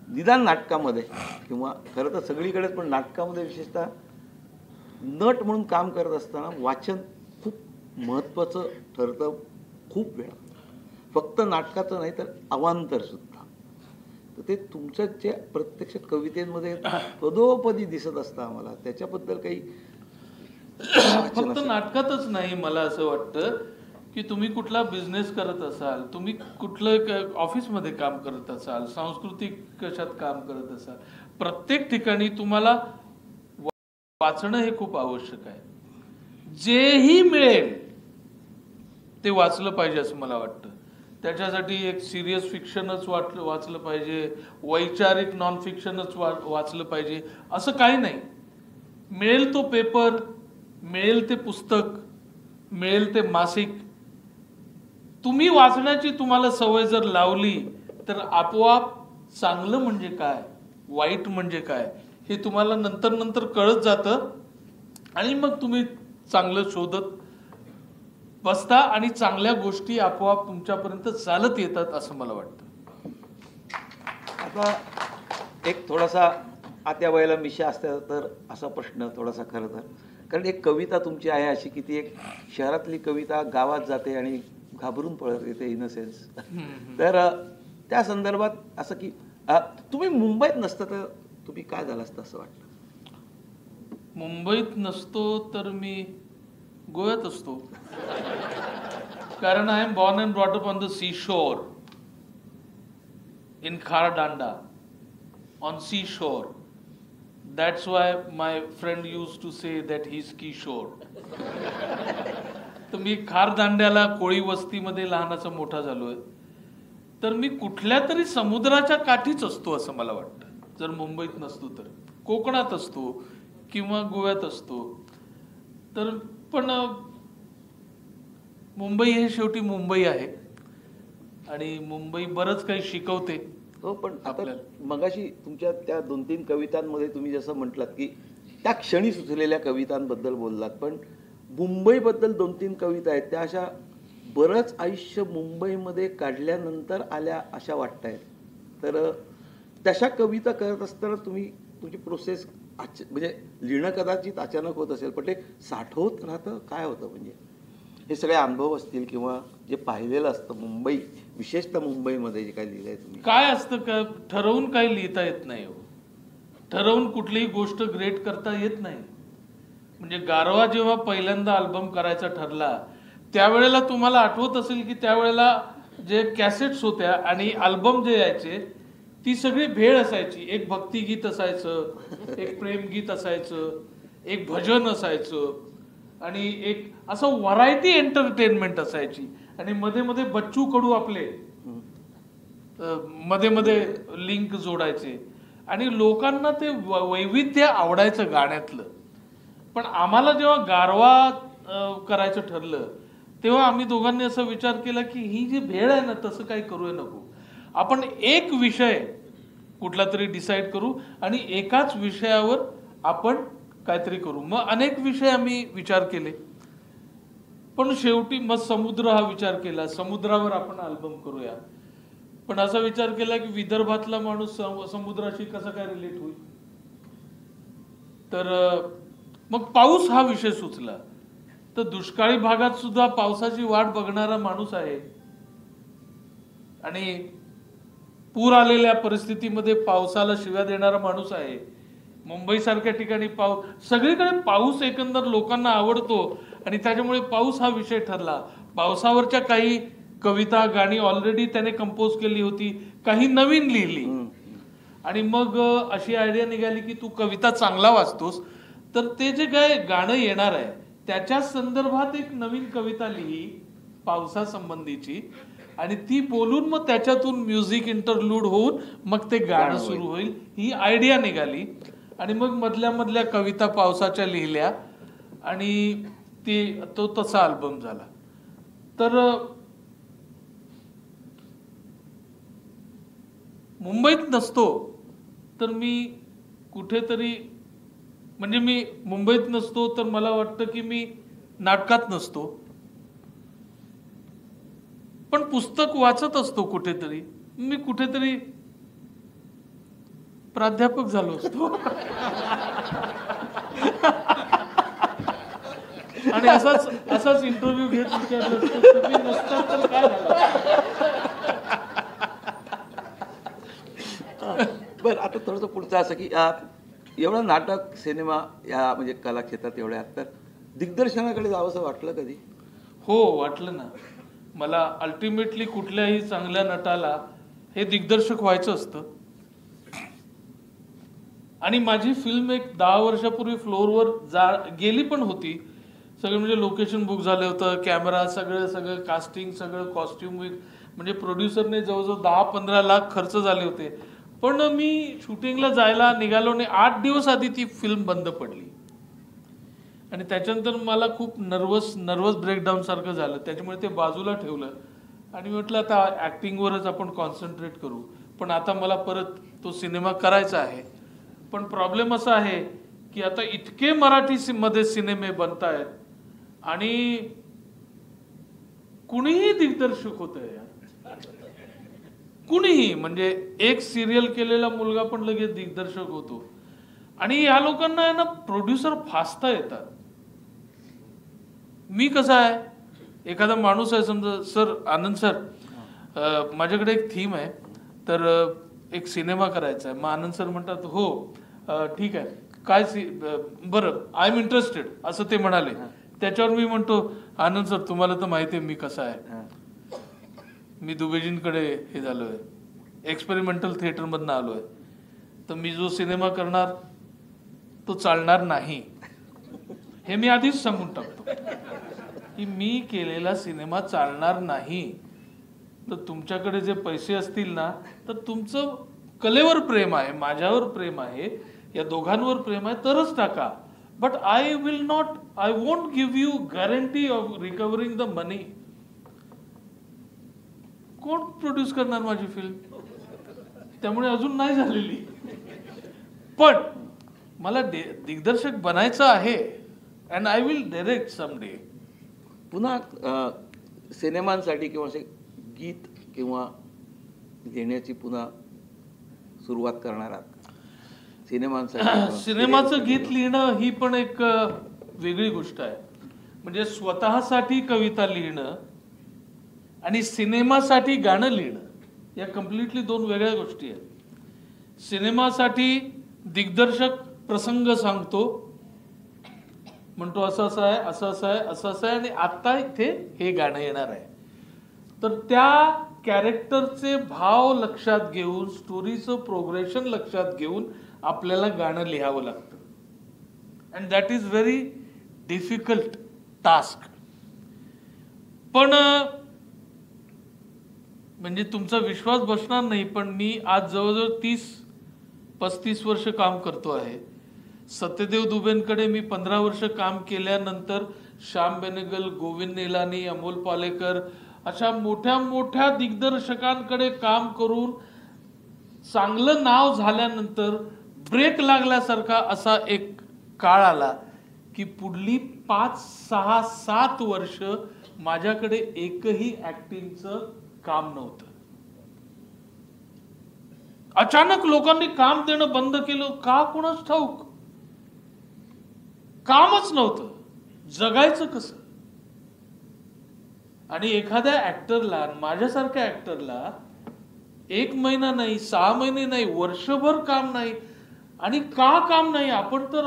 निदान नाटकामध्ये किंवा खरं तर सगळीकडेच पण नाटकामध्ये विशेषतः नट म्हणून काम करत असताना वाचन खूप महत्त्वाचं ठरतं खूप वेळा. फक्त नाटकाचं नाही तर अवांतर सुद्धा. तर ते तुमचं जे प्रत्यक्ष कवितेमध्ये पदोपदी दिसत असतं आम्हाला, त्याच्याबद्दल काही फक्त नाटकातच नाही. मला असं वाटतं की तुम्ही कुठला बिझनेस करत असाल, तुम्ही कुठलं ऑफिसमध्ये काम करत असाल, सांस्कृतिक कशात काम करत असाल, प्रत्येक ठिकाणी तुम्हाला वाचणं हे खूप आवश्यक आहे. जेही मिळेल ते वाचलं पाहिजे असं मला वाटतं. त्याच्यासाठी एक सिरियस फिक्शनच वाचलं पाहिजे, वैचारिक नॉन फिक्शनच वाचलं पाहिजे असं काही नाही. मिळेल तो पेपर, मिळेल ते पुस्तक, मिळेल ते मासिक, तुम्ही वाचण्याची तुम्हाला सवय जर लावली तर आपोआप चांगलं म्हणजे काय, वाईट म्हणजे काय हे तुम्हाला नंतर नंतर कळत जातं आणि मग तुम्ही चांगलं शोधत बसता आणि चांगल्या गोष्टी आपोआप तुमच्यापर्यंत चालत येतात असं मला वाटतं. आता एक थोडासा आत्या वयाला मिशा असत्या तर असा प्रश्न थोडासा खरं तर, कारण एक कविता तुमची आहे अशी की ती एक शहरातली कविता गावात जाते आणि घाबरून पळत येते इन अ सेन्स. तर त्या संदर्भात असं की तुम्ही मुंबईत नसता तर तुम्ही काय झालं असतं असं वाटतं? मुंबईत नसतो तर मी गोव्यात असतो. कारण I am born and brought up on the sea shore in Khardanda on sea shore. That's why my friend used to say that he's Kishore. तर मी खारदांड्याला कोळी वस्तीमध्ये लहानाचा मोठा झालोय. तर मी कुठल्या तरी समुद्राच्या काठीच असतो असं मला वाटतं. जर मुंबईत नसतो तर कोकणात असतो किंवा गोव्यात असतो. तर पण मुंबई हे शेवटी मुंबई आहे आणि मुंबई बरंच काही शिकवते. हो, पण आता मगाशी तुमच्या त्या 2-3 कवितांमध्ये तुम्ही जसं म्हटलात की त्या क्षणी सुचलेल्या कवितांबद्दल बोललात, पण मुंबईबद्दल 2-3 कविता आहेत त्या अशा बरंच आयुष्य मुंबईमध्ये काढल्यानंतर आल्या अशा वाटत आहेत. तर तशा कविता करत असताना तुम्ही तुमची प्रोसेस म्हणजे लिहिणं कदाचित अचानक होत असेल, पण ते साठवत राहतं काय होतं? म्हणजे हे सगळे अनुभव असतील किंवा जे पाहिलेलं असतं मुंबई, विशेषतः मुंबईमध्ये जे काय लिहिलंय तुम्ही. काय असतं का, ठरवून काही लिहिता येत नाही. ठरवून कुठलीही गोष्ट ग्रेट करता येत नाही. म्हणजे गारवा जेव्हा पहिल्यांदा अल्बम करायचा ठरला त्यावेळेला तुम्हाला आठवत असेल की त्यावेळेला जे कॅसेट्स होत्या आणि अल्बम जे यायचे ती सगळी भेळ असायची. एक भक्तिगीत असायचं, एक प्रेमगीत असायचं, एक भजन असायचं आणि एक असं व्हरायटी एंटरटेनमेंट असायची. आणि मध्ये मध्ये बच्चू कडू आपले मध्ये मध्ये लिंक जोडायचे आणि लोकांना ते वैविध्य आवडायचं गाण्यातलं. पण आम्हाला जेव्हा गारवा करायचं ठरलं तेव्हा आम्ही दोघांनी असा विचार केला की ही जी भेळ आहे ना तसं काही करूया नको. आपण एक विषय कुठला तरी डिसाईड करू आणि एकाच विषयावर आपण काहीतरी करू. मग अनेक विषय आम्ही विचार केले, पण शेवटी मग समुद्र हा विचार केला, समुद्रावर आपण अल्बम करूया. पण असा विचार केला की विदर्भातला माणूस समुद्राशी कसा काय रिलेट होईल. तर मग पाऊस हा विषय सुचला. तर दुष्काळी भागात सुद्धा पावसाची वाट बघणारा माणूस आहे आणि पूर आलेल्या परिस्थितीमध्ये पावसाला शिव्या देणारा माणूस आहे. मुंबई सारख्या ठिकाणी सगळीकडे पाऊस एकंदर लोकांना आवडतो आणि त्याच्यामुळे पाऊस हा विषय ठरला. पावसावरच्या काही कविता गाणी ऑलरेडी त्याने कंपोज केली होती, काही नवीन लिहिली आणि मग अशी आयडिया निघाली की तू कविता चांगला वाचतोस तर ते जे काय गाणं येणार आहे त्याच्या संदर्भात एक नवीन कविता लिही पावसासंबंधीची आणि ती बोलून मग त्याच्यातून म्युझिक इंटरलूड होऊन मग ते गाणं सुरू होईल. ही आयडिया निघाली आणि मग मधल्या मधल्या कविता पावसाच्या लिहिल्या आणि तो तसा अल्बम झाला. तर मुंबईत नसतो तर मी कुठेतरी, म्हणजे मी मुंबईत नसतो तर मला वाटतं की मी नाटकात नसतो, पण पुस्तक वाचत असतो कुठेतरी, मी कुठेतरी प्राध्यापक झालो असतो. आणि असाच इंटरव्ह्यू घेत विचारलं असतं, तुम्ही नसतात तर काय झालं. बरं, आता थोडंसं पुढचं असं की एवढं नाटक सिनेमा या म्हणजे कला क्षेत्रात एवढ्या तर दिग्दर्शनाकडे जावंसं वाटलं कधी? हो, वाटलं ना. मला अल्टिमेटली कुठल्याही चांगल्या नटाला हे दिग्दर्शक व्हायचं असतं. आणि माझी फिल्म एक 10 वर्षापूर्वी फ्लोअरवर गेली पण होती. सगळं म्हणजे लोकेशन बुक झालं होतं, कॅमेरा सगळं कास्टिंग, सगळं कॉस्ट्युम म्हणजे प्रोड्युसरने जवळजवळ 10-15 लाख खर्च झाले होते. पण मी शूटिंगला जायला निघालो आणि 8 दिवस आधी ती फिल्म बंद पडली. आणि त्याच्यानंतर मला खूप नर्वस ब्रेकडाऊन सारखं झालं. त्याच्यामुळे ते बाजूला ठेवलं आणि म्हटलं आता ॲक्टिंगवरच आपण कॉन्सन्ट्रेट करू. पण आता मला परत तो सिनेमा करायचा आहे. पण प्रॉब्लेम असा आहे की आता इतके मराठीमध्ये सिनेमे बनत आहेत आणि कुणीही दिग्दर्शक होतंय यार, कुणीही. म्हणजे एक सिरियल केलेला मुलगा पण लगेच दिग्दर्शक होतो. आणि या लोकांना आहे ना प्रोड्युसर फासता येतात. मी कसा आहे, एखादा माणूस आहे समजा, सर आनंद सर माझ्याकडे एक थीम आहे, तर एक सिनेमा करायचा आहे. मग आनंद सर म्हणतात हो ठीक आहे, काय बरं आय एम इंटरेस्टेड असं ते म्हणाले. त्याच्यावर मी म्हणतो आनंद सर तुम्हाला तर माहिती आहे मी कसा आहे, मी दुबेजींकडे हे झालोय, एक्सपेरिमेंटल थिएटरमधनं आलोय, तर मी जो सिनेमा करणार तो चालणार नाही. हे मी आधीच सांगून टाकतो की मी केलेला सिनेमा चालणार नाही. तर तुमच्याकडे जे पैसे असतील ना, तर तुमचं कलेवर प्रेम आहे, माझ्यावर प्रेम आहे, या दोघांवर प्रेम आहे तरच टाका. But I won't give you guarantee of recovering the money. कोण प्रोड्यूस करणार माझी फिल्म? त्यामुळे अजून नाही झालेली. पण मला दिग्दर्शक बनायचं आहे and I will direct someday. पुन्हा सिनेमांसाठी किंवा असे गीत किंवा लिहिण्याची पुन्हा सुरुवात करणार आहात सिनेमांसाठी? सिनेमाचं गीत लिहिणं ही पण एक वेगळी गोष्ट आहे. म्हणजे स्वतःसाठी कविता लिहिणं आणि सिनेमासाठी गाणं लिहिणं या कम्प्लिटली 2 वेगळ्या गोष्टी आहेत. सिनेमासाठी दिग्दर्शक प्रसंग सांगतो, म्हणतो असं असं आहे, असं असं आहे, असं असं आहे आणि आता इथे हे गाणं येणार आहे. तर त्या कॅरेक्टरचे भाव लक्षात घेऊन, स्टोरीचं प्रोग्रेशन लक्षात घेऊन आपल्याला गाणं लिहावं लागतं. And that is very difficult task. पण म्हणजे तुमचा विश्वास बसणार नाही, पण मी आज जवळजवळ 30-35 वर्ष काम करतो आहे. सत्यदेव दुबेंकडे मी 15 वर्ष काम केल्यानंतर श्याम बेनेगल, गोविंद निलानी, अमोल पालेकर अशा मोठ्या मोठ्या दिग्दर्शकांकडे काम करून चांगलं नाव झाल्यानंतर ब्रेक लागल्यासारखा असा एक काळ आला की पुढली 5-6-7 वर्ष माझ्याकडे एकही ऍक्टिंगचं काम नव्हतं. अचानक लोकांनी काम देणं बंद केलं का कोणाच ठाऊक. कामच नव्हतं, जगायचं कसं. आणि एखाद्या ऍक्टरला, माझ्यासारख्या ऍक्टरला 1 महिना नाही, 6 महिने नाही, वर्षभर काम नाही. आणि का काम नाही? आपण तर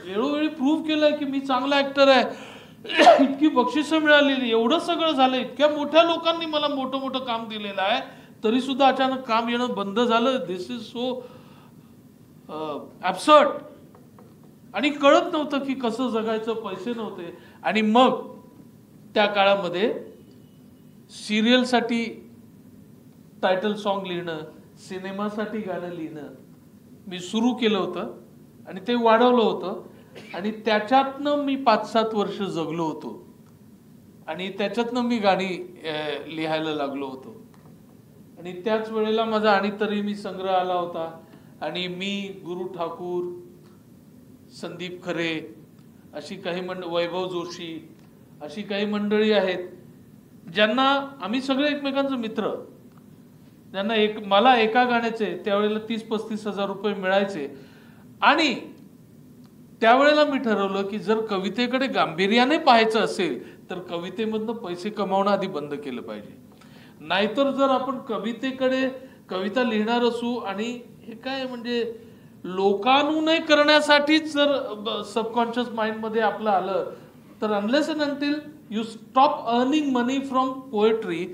वेळोवेळी प्रूव्ह केलंय की मी चांगला ऍक्टर आहे, इतकी बक्षिसं मिळालेली, एवढं सगळं झालं, इतक्या मोठ्या लोकांनी मला मोठं मोठं काम दिलेलं आहे, तरी सुद्धा अचानक काम येणं बंद झालं. दिस इज सो ॲब्सर्ड. आणि कळत नव्हतं की कसं जगायचं, पैसे नव्हते. आणि मग त्या काळामध्ये सिरियलसाठी टायटल सॉन्ग लिहिणं, सिनेमासाठी गाणं लिहिणं मी सुरू केलं होतं आणि ते वाढवलं होतं. आणि त्याच्यातनं मी 5-7 वर्ष जगलो होतो आणि त्याच्यातनं मी गाणी लिहायला लागलो होतो. आणि त्याच वेळेला माझा आणि तरी मी संग्रह आला होता. आणि मी, गुरु ठाकूर, संदीप खरे, अशी काही वैभव जोशी, अशी काही मंडळी आहेत ज्यांना आम्ही सगळे एकमेकांचे मित्र, ज्यांना मला एका गाण्याचे त्यावेळेला 30-35 हजार रुपये मिळायचे. आणि त्यावेळेला मी ठरवलं की जर कवितेकडे गांभीर्याने पाहायचं असेल तर कवितेमधनं पैसे कमावणं आधी बंद केलं पाहिजे. नाहीतर जर आपण कवितेकडे कविता लिहिणार असू आणि हे काय म्हणजे लोकानुनय करण्यासाठीच जर सबकॉन्शियस माइंडमध्ये आपलं आलं तर unless and until you stop earning money from poetry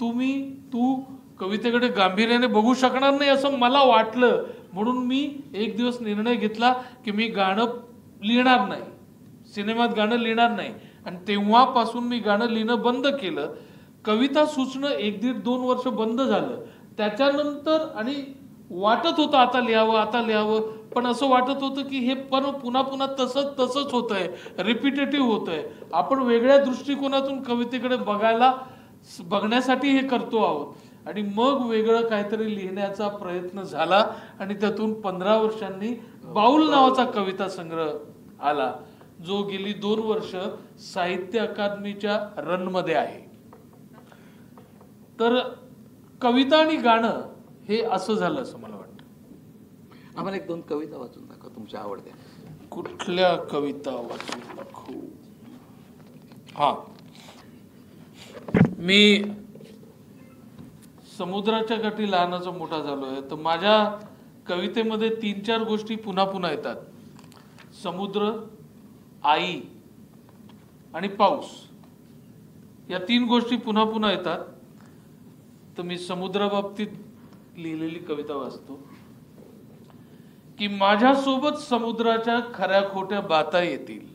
तू कवितेकडे गांभीर्याने बघू शकणार नाही असं मला वाटलं. म्हणून मी एक दिवस निर्णय घेतला की मी गाणं लिहिणार नाही, सिनेमात गाणं लिहिणार नाही. आणि तेव्हापासून मी गाणं लिहिणं बंद केलं. कविता सुचणं 1-1.5-2 वर्ष बंद झालं. त्याच्यानंतर आणि वाटत होतं आता लिहावं, पण असं वाटत होतं की हे पण पुन्हा पुन्हा तसंच होतंय, रिपिटेटिव्ह होतंय. आपण वेगळ्या दृष्टिकोनातून कवितेकडे बघण्यासाठी हे करतो आहोत. आणि मग वेगळं काहीतरी लिहिण्याचा प्रयत्न झाला आणि त्यातून 15 वर्षांनी बाऊल नावाचा कविता संग्रह आला, जो गेली 2 वर्ष साहित्य अकादमीच्या रनमध्ये आहे. तर कविता आणि गाणं हे असं झालं असं मला वाटतं. आम्हाला 1-2 कविता वाचून दाखवा तुमच्या आवडत्या. कुठल्या कविता वाचून दाखवू? हा, मी समुद्राच्या काठी लहानाचा मोठा झालोय, तर माझ्या कवितेमध्ये 3-4 गोष्टी पुन्हा पुन्हा येतात. समुद्र, आई आणि पाऊस या 3 गोष्टी पुन्हा पुन्हा येतात. तर मी समुद्राबाबतीत लिहिलेली कविता वाचतो की माझ्यासोबत समुद्राच्या खऱ्या खोट्या बाता येतील,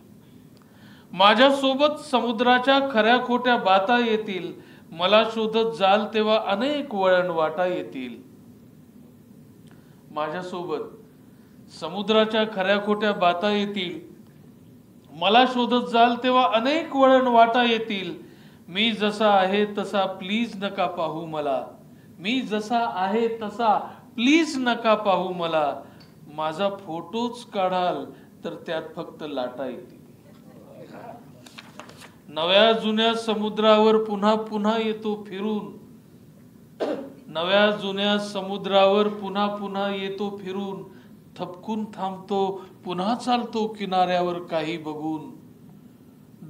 माझ्यासोबत समुद्राच्या खऱ्या खोट्या बाता येतील, मला शोधत जाल तेव्हा अनेक वळण वाटा येतील. माझ्यासोबत समुद्राच्या खऱ्या खोट्या बाता येतील, मला शोधत जाल तेव्हा अनेक वळण वाटा येतील. मी जसा आहे तसा प्लीज नका पाहू मला, मी जसा आहे तसा प्लीज नका पाहू मला. माझा फोटोच काढाल तर त्यात फक्त लाटा येतील. नव्या जुन्या समुद्रावर पुन्हा पुन्हा येतो फिरून, नव्या जुन्या समुद्रावर पुन्हा पुन्हा येतो फिरून. थपकून थांबतो पुन्हा चालतो किनाऱ्यावर काही बघून.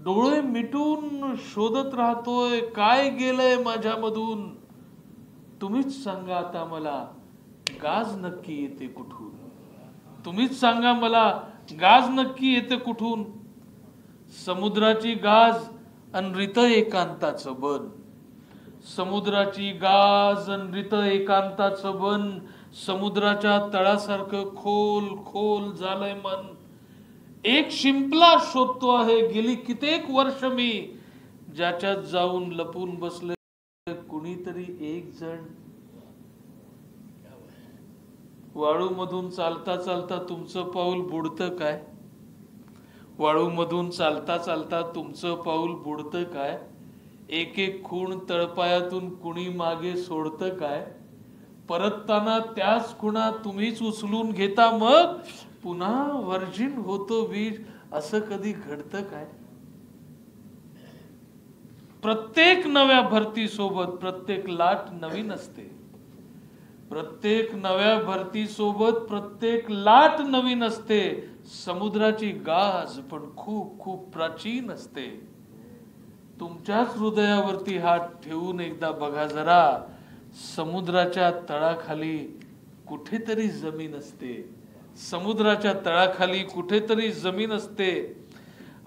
डोळे मिटून शोधत राहतोय काय गेलंय माझ्यामधून. तुम्हीच सांगा आता मला गाज नक्की येते कुठून, तुम्हीच सांगा मला गाज नक्की येते कुठून. समुद्राची गाज अन रित एकांताचं बन, समुद्राची गाज अन रित एकांताचं बन. समुद्राच्या तळासारखं खोल खोल झालंय मन. एक शिंपला शोधतो आहे गेली कित्येक वर्ष मी, ज्याच्यात जाऊन लपून बसले कुणीतरी एक जण. वाळू मधून चालता चालता तुमचं पाऊल बुडतं काय, वाळू मधून चालता चालता तुमचं पाऊल बुडतं काय. एक एक खूण तळपायातून कुणी मागे सोडतं काय. परतताना त्याच खुणा तुम्हीच उचलून घेता, मग पुन्हा व्हर्जिन होतो वीर, असं कधी घडतं काय. प्रत्येक नव्या भरती सोबत प्रत्येक लाट नवीन असते, प्रत्येक नव्या भरती सोबत प्रत्येक लाट नवीन असते. समुद्राची गाज पण खूप खूप प्राचीन असते. तुमच्याच हृदयावरती हात ठेवून एकदा बघा जरा, समुद्राच्या तळाखाली कुठेतरी जमीन असते, समुद्राच्या तळाखाली कुठेतरी जमीन असते.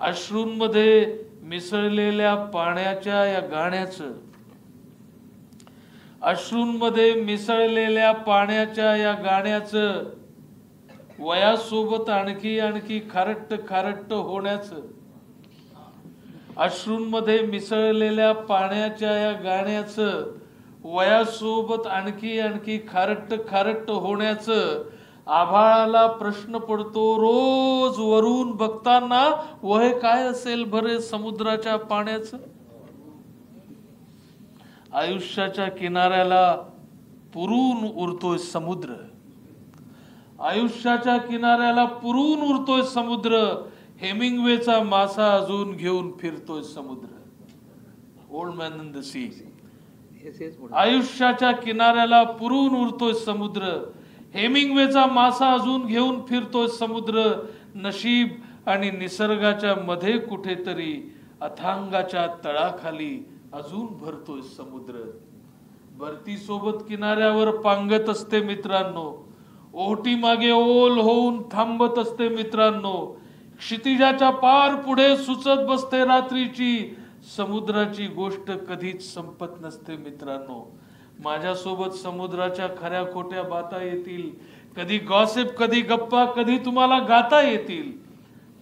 अश्रूंमध्ये मिसळलेल्या पाण्याच्या या गाण्याचं, अश्रूंमध्ये मिसळलेल्या पाण्याच्या या गाण्याचं, वयासोबत आणखी आणखी खारट खारट होण्याचं. अश्रूंमध्ये मिसळलेल्या पाण्याच्या या गाण्याचं, वयासोबत आणखी आणखी खारट खारट होण्याचं. आभाळाला प्रश्न पडतो रोज वरून बघताना, वय काय असेल भरे समुद्राच्या पाण्याचं. आयुष्याच्या किनाऱ्याला पुरून उरतोय समुद्र, आयुष्याच्या किनाऱ्याला पुरून उरतोय समुद्र. हेमिंग्वेचा मासा अजून घेऊन फिरतोय समुद्र. Old man in the sea. आयुष्याच्या किनाऱ्याला पुरून उरतोय समुद्र. हेमिंग्वेचा मासा अजून घेऊन फिरतोय समुद्र, नशीब आणि निसर्गाच्या मध्ये कुठेतरी अथांगाच्या तळाखाली अजून भरतोय समुद्र. भरती सोबत किनाऱ्यावर पांगत असते मित्रांनो, ओहोटी मागे ओल होऊन थांबत असते मित्रांनो, क्षितिजाच्या पार पुढे सुचत बसते रात्रीची. समुद्राची गोष्ट कधीच संपत नसते मित्रांनो. माझ्यासोबत समुद्राच्या खऱ्या खोट्या बाता येतील, कधी गॉसिप, कधी गप्पा, कधी तुम्हाला गाता येतील.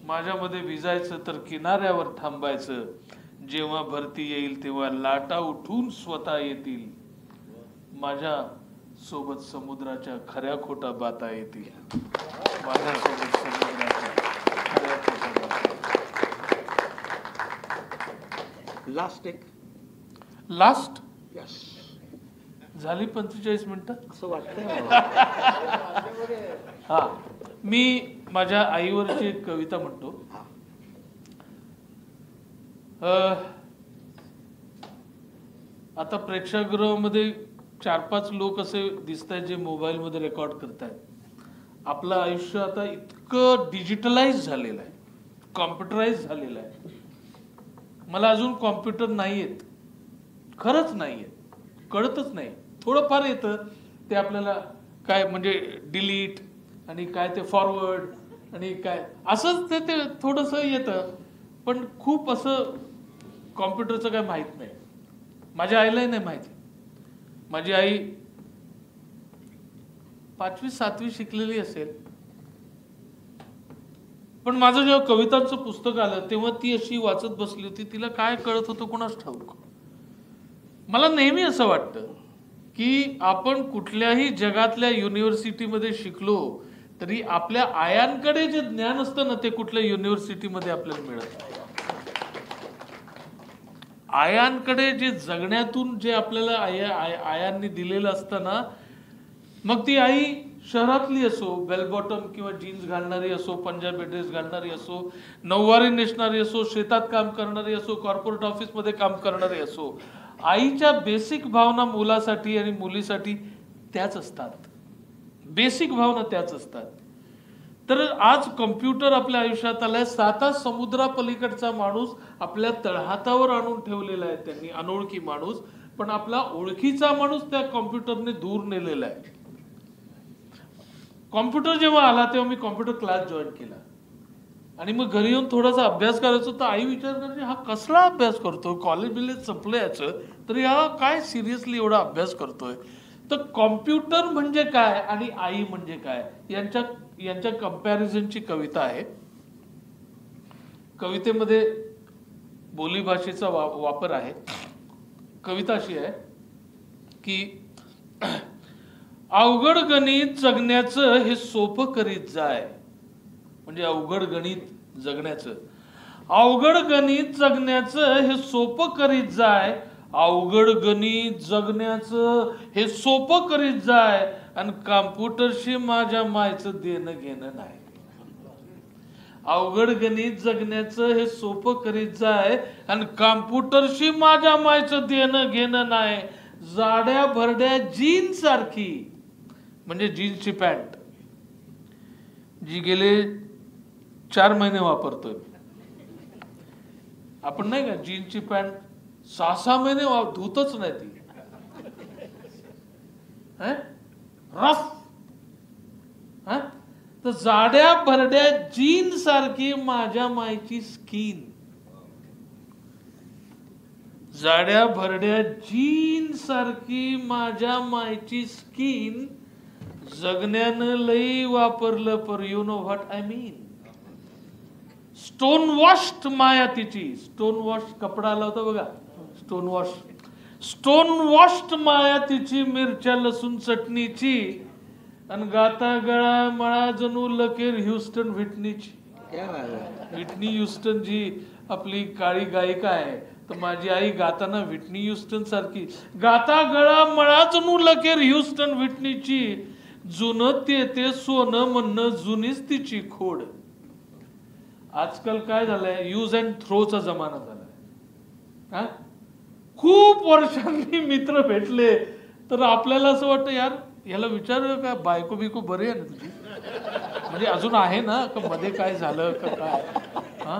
माझ्यामध्ये भिजायचं तर किनाऱ्यावर थांबायचं, जेव्हा भरती येईल तेव्हा लाटा उठून स्वतः येतील. माझ्या सोबत समुद्राच्या खऱ्या खोट्या बाता येतील. माझ्यासोबत समुद्राच्या खऱ्या खोट्या बाता. लास्ट एक लास्ट यस झाली 45 मिनिटं असं वाटतंय. हा, मी माझ्या आईवरची एक कविता म्हणतो. आता प्रेक्षागृहामध्ये 4-5 लोक असे दिसत आहेत जे मोबाईल मध्ये रेकॉर्ड करतायत. आपलं आयुष्य आता इतकं डिजिटलाइज झालेलं आहे, कॉम्प्युटराइज झालेलं आहे. मला अजून कॉम्प्युटर नाही येत, खरंच नाही येत, कळतच नाही. थोडंफार येतं ते आपल्याला, काय म्हणजे डिलीट आणि काय ते फॉरवर्ड आणि काय असंच ते थोडंसं येतं, पण खूप असं कॉम्प्युटरचं काय माहीत नाही. माझ्या आईलाही नाही माहिती. माझी आई 5वी-7वी शिकलेली असेल, पण माझं जेव्हा कवितांचं पुस्तक आलं तेव्हा ती अशी वाचत बसली होती. तिला काय कळत होतं कोणास ठाऊक. मला नेहमी असं वाटतं की आपण कुठल्याही जगातल्या युनिव्हर्सिटीमध्ये शिकलो तरी आपल्या आयांकडे जे ज्ञान असतं ना ते कुठल्या युनिव्हर्सिटीमध्ये आपल्याला मिळत नाही. आयांकडे जे जगण्यातून जे आपल्याला आयांनी दिलेलं असतं ना, मग ती आई शहरातली असो, बेल बॉटम किंवा जीन्स घालणारी असो, पंजाबी ड्रेस घालणारी असो, नऊवारी नेसणारी असो, शेतात काम करणारी असो, कॉर्पोरेट ऑफिसमध्ये काम करणारी असो, आईच्या बेसिक भावना मुलासाठी आणि मुलीसाठी त्याच असतात. बेसिक भावना त्याच असतात. तर आज कम्प्युटर आपल्या आयुष्यात आलाय. 7 समुद्रापलीकडचा माणूस आपल्या तळहातावर आणून ठेवलेला आहे त्यांनी, अनोळखी माणूस, पण आपला ओळखीचा माणूस त्या कॉम्प्युटरने दूर नेलेला आहे. कॉम्प्युटर जेव्हा आला तेव्हा मी कॉम्प्युटर क्लास जॉईन केला आणि मग घरी येऊन थोडासा अभ्यास करायचो. तर आई विचार करायची, हा कसला अभ्यास करतोय, कॉलेज बिलेज संपलं याचं, तरी हा काय सिरियसली एवढा अभ्यास करतोय. तर कॉम्प्युटर म्हणजे काय आणि आई म्हणजे काय यांच्या कंपॅरिझनची कविता आहे. कवितेमध्ये बोलीभाषेचा वापर आहे. कविता अशी आहे की अवघड गणित जगण्याचं हे सोपं करीत जाय. म्हणजे अवघड गणित जगण्याचं, अवघड गणित जगण्याचं हे सोपं करीत जाय, अवघड गणित जगण्याचं हे सोपं करीत जाय, आणि कॉम्प्युटरशी माझ्या मायचं देणं घेणं नाही. अवघड गणित जगण्याचं हे सोपं करीत जाय आणि कॉम्प्युटरशी माझ्या मायचं देणं घेणं नाही. जाड्या भरड्या जीन्स सारखी, म्हणजे जीन्सची पॅन्ट जी गेले 4 महिने वापरतोय आपण, नाही का, जीन्सची पॅन्ट 6-6 महिने धुतच नाही ती, रफ. तर जाड्या भरड्या जीन्स सारखी माझ्या मायची स्किन, जाड्या भरड्या जीन्स सारखी माझ्या मायची स्किन, जगण्यानं लई वापरलं पर you know what I mean. Stone washed माया तिची, स्टोन वॉश कपडा आला होता बघा, स्टोन वॉश, स्टोन वॉश्ड माया तिची मिरच्या लसूण चटणीची, आणि गाता गळा मळा जणू लकेर ह्युस्टन व्हिटनीची. व्हिटनी ह्युस्टन जी आपली काळी गायिका आहे, तर माझी आई गाताना व्हिटनी ह्युस्टन सारखी, गाता गळा मळा जणू लकेर ह्युस्टन व्हिटनीची, जुनं ते सोनं म्हणणं जुनीच तिची खोड. आजकाल काय झालंय, यूज अँड थ्रोचा जमाना झालाय. खूप वर्षांनी मित्र भेटले तर आपल्याला असं वाटतं, यार याला विचार का बायको बिको बरी आहे ना तुझी, म्हणजे अजून आहे ना का मध्ये काय झालं का काय? हा,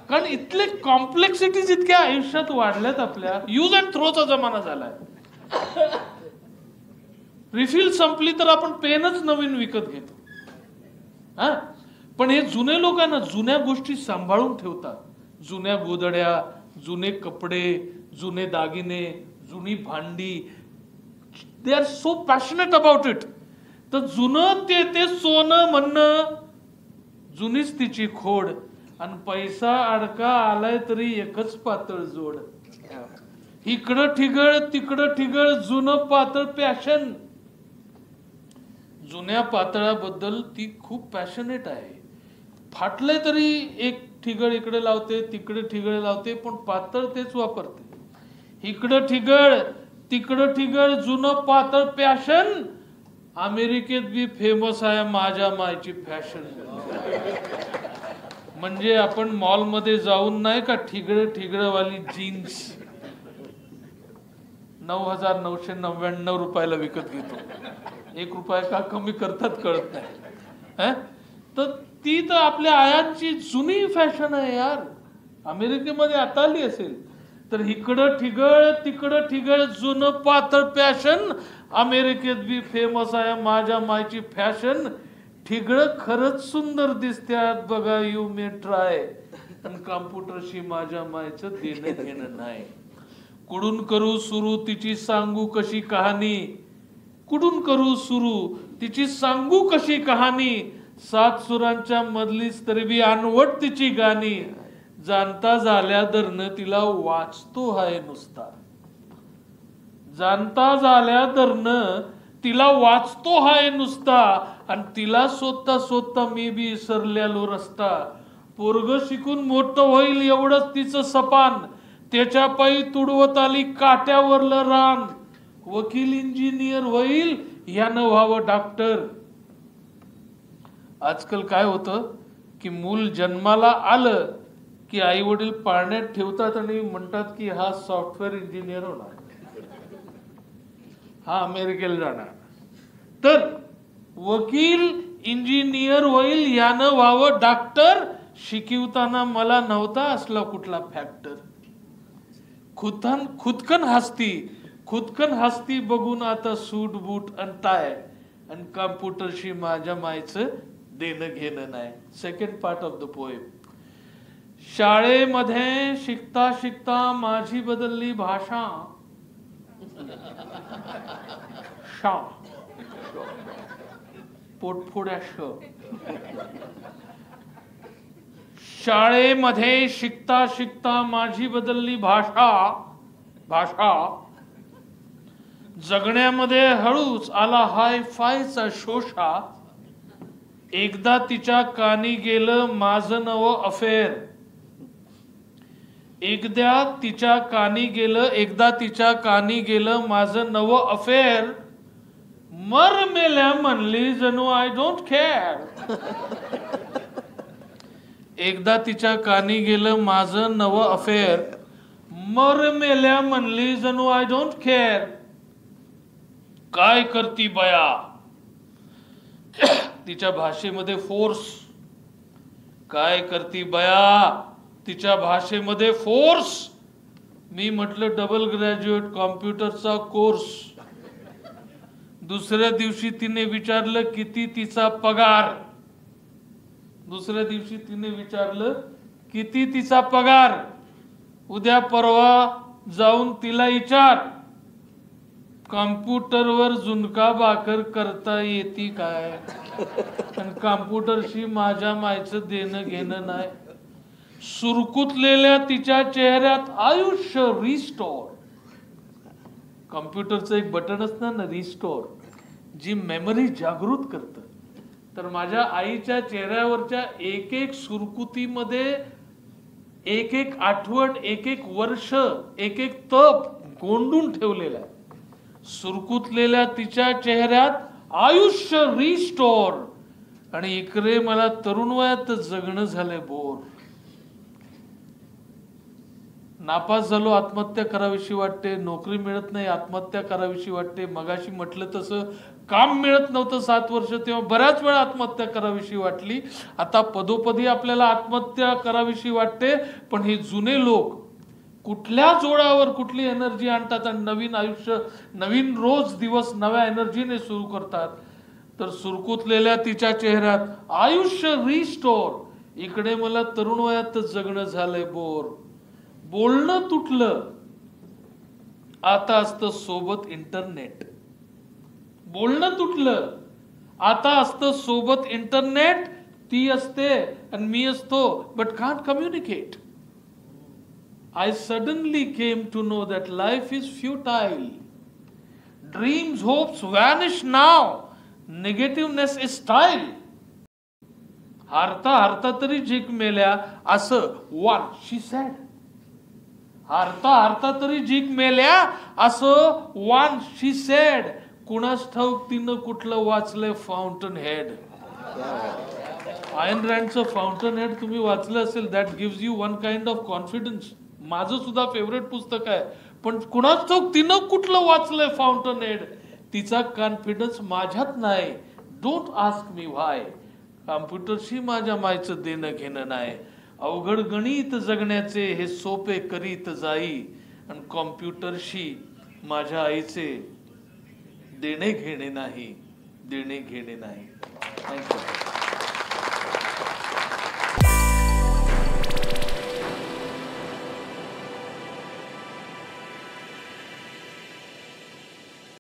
कारण इथले कॉम्प्लेक्सिटीज इतक्या आयुष्यात वाढल्यात आपल्या. यूज अँड थ्रोचा जमाना झालाय. रिफिल संपली तर आपण पेनच नवीन विकत घेतो. हा, पण हे जुने लोक आहे ना, जुन्या गोष्टी सांभाळून ठेवतात. जुन्या गोधड्या, जुने कपडे, जुने दागिने, जुनी भांडी. They are so passionate about it. तर जुनं ते सोनं म्हणणं, जुनीच तिची खोड, आणि पैसा अडका आलाय तरी एकच पातळ जोड. इकडं ठिगळ तिकडं ठिगळ, जुनं पातळ पॅशन. जुन्या पातळाबद्दल ती खूप पॅशनेट आहे. फाटले तरी एक ठिगळ इकडे लावते, तिकडे ठिगळ लावते, पण पातळ तेच वापरते. इकडं ठिगळ तिकडं ठिगळ, जुनं पातळ पॅशन. अमेरिकेत बी फेमस आहे माझ्या मायची फॅशन. म्हणजे आपण मॉलमध्ये जाऊन नाही का ठिगळवाली जीन्स 9,999 रुपयाला विकत घेतो. 1 रुपया का कमी करतात कळत नाही. तर ती तर आपल्या आयांची जुनी फॅशन आहे यार. अमेरिकेमध्ये आता आली असेल. तर इकडं ठिगळ तिकडं ठिगळ, जुनं पातळ पॅशन. अमेरिकेत बी फेमस आहे माझ्या मायची फॅशन. ठिगळ खरंच सुंदर दिसत्यात बघा, यू मे ट्राय. पण कॉम्प्युटरशी माझ्या मायचं देणं घेणं नाही. कुठून करू सुरू तिची सांगू कशी कहाणी, कुठून करू सुरू तिची सांगू कशी कहाणी. 7 सुरांच्या मधलीच तरी बी अनवट तिची गाणी. जाणता झाल्या धरणं तिला वाचतो हाय नुसता. जाणता झाल्या धरणं तिला वाचतो हाय नुसता. आणि तिला शोधता शोधता मी बी विसरलेलो रस्ता. पोरग शिकून मोठं होईल एवढंच तिचं सपान. त्याच्या पायी तुडवत आली काट्यावरलं रान. वकील इंजिनियर होईल यानं व्हावं डॉक्टर. आजकाल काय होतं की मूल जन्माला आलं की आई वडील पाळण्यात ठेवतात आणि म्हणतात की हा सॉफ्टवेअर इंजिनियर होणार, हा अमेरिकेला जाणार. तर वकील इंजिनियर होईल यानं व्हावं डॉक्टर. शिकवताना मला नव्हता असला कुठला फॅक्टर. खुदकन हसती बघून आता सूट बूट आणि टाय. आणि कॉम्प्युटरशी माझ्या मायचं देणं घेणं नाही. Second part of the poem. शाळेमध्ये शिकता शिकता माझी बदलली भाषा. शा पोटफोड्या श. शाळेमध्ये शिकता शिकता माझी बदलली भाषा. जगण्यामध्ये हळूच आला हाय फायचा शोषा. एकदा तिच्या कानी गेलं माझं नवं अफेअर. एकदा तिच्या कानी गेलं माझं नवं अफेअर. मर मेल्या म्हणली जणू आय डोंट केअर. एकदा तिच्या कानी गेलं माझं नवं अफेअर. मर मेल्या म्हणली जणू आय डोंट केअर. काय करती बया तिच्या भाषेमध्ये फोर्स. काय करती बया तिच्या भाषेमध्ये फोर्स. मी म्हटलं डबल ग्रॅज्युएट कॉम्प्युटरचा कोर्स. दुसऱ्या दिवशी तिने विचारलं किती तिचा पगार. उद्या परवा जाऊन तिला विचार कॉम्प्युटरवर झुणका भाकर करता येते काय. आणि कॉम्प्युटरशी माझ्या मायचं देणं घेणं नाही. सुरकुतलेल्या तिच्या चेहऱ्यात आयुष्य रिस्टोर. कॉम्प्युटरचं एक बटन असतं ना रिस्टोर, जी मेमरी जागृत करतं. तर माझ्या आईच्या चेहऱ्यावरच्या एक एक सुरकुतीमध्ये एक एक आठवण, एक एक वर्ष, एक एक तप गोंडून ठेवलेला आहे. सुरकुतलेल्या तिच्या चेहऱ्यात आयुष्य रिस्टोर. आणि इकडे मला तरुण वयात जगणं झालंय बोर. नापास झालो आत्महत्या करावीशी वाटते. नोकरी मिळत नाही आत्महत्या करावीशी वाटते. मगाशी म्हटलं तसं काम मिळत नव्हतं 7 वर्ष, तेव्हा बऱ्याच वेळा आत्महत्या करावीशी वाटली. आता पदोपदी आपल्याला आत्महत्या करावीशी वाटते, पण हे जुने लोक कुठल्या जोडावर कुठली एनर्जी आणतात आणि नवीन आयुष्य, नवीन रोज दिवस नव्या एनर्जीने सुरू करतात. तर सुरकुतलेल्या तिच्या चेहऱ्यात आयुष्य रिस्टोर. इकडे मला तरुण वयातच जगणं झालंय बोर. बोलणं तुटलं, आता असतं सोबत इंटरनेट. बोलणं तुटलं, आता असतं सोबत इंटरनेट. ती असते आणि मी असतो, but can't communicate. I suddenly came to know that life is futile. Dreams, hopes vanish now. Negativeness is style. हारता हारता तरी जिंक मेल्या असं वन शी सॅड. हारता हारता तरी जिंक मेल्या असं वन शी सॅड. कुणास ठाऊक तिनं कुठलं वाचलंय फाउंटन हेड. आयन रँडचं फाउंटन हेड तुम्ही वाचलं असेल. That gives you one kind of confidence. माझं सुद्धा फेवरेट पुस्तक आहे. पण कुणाच ठाऊक तिनं कुठलं वाचलंय फाउंटन हेड. तिचा कॉन्फिडन्स माझ्यात नाही. डोंट आस्क मी व्हाय. कॉम्प्युटरशी माझ्या मायचं देणं घेणं नाही. अवघड गणित जगण्याचे हे सोपे करीत जाई. आणि कॉम्प्युटरशी माझ्या आईचे देणे घेणे नाही. देणे घेणे नाही. थँक्यू.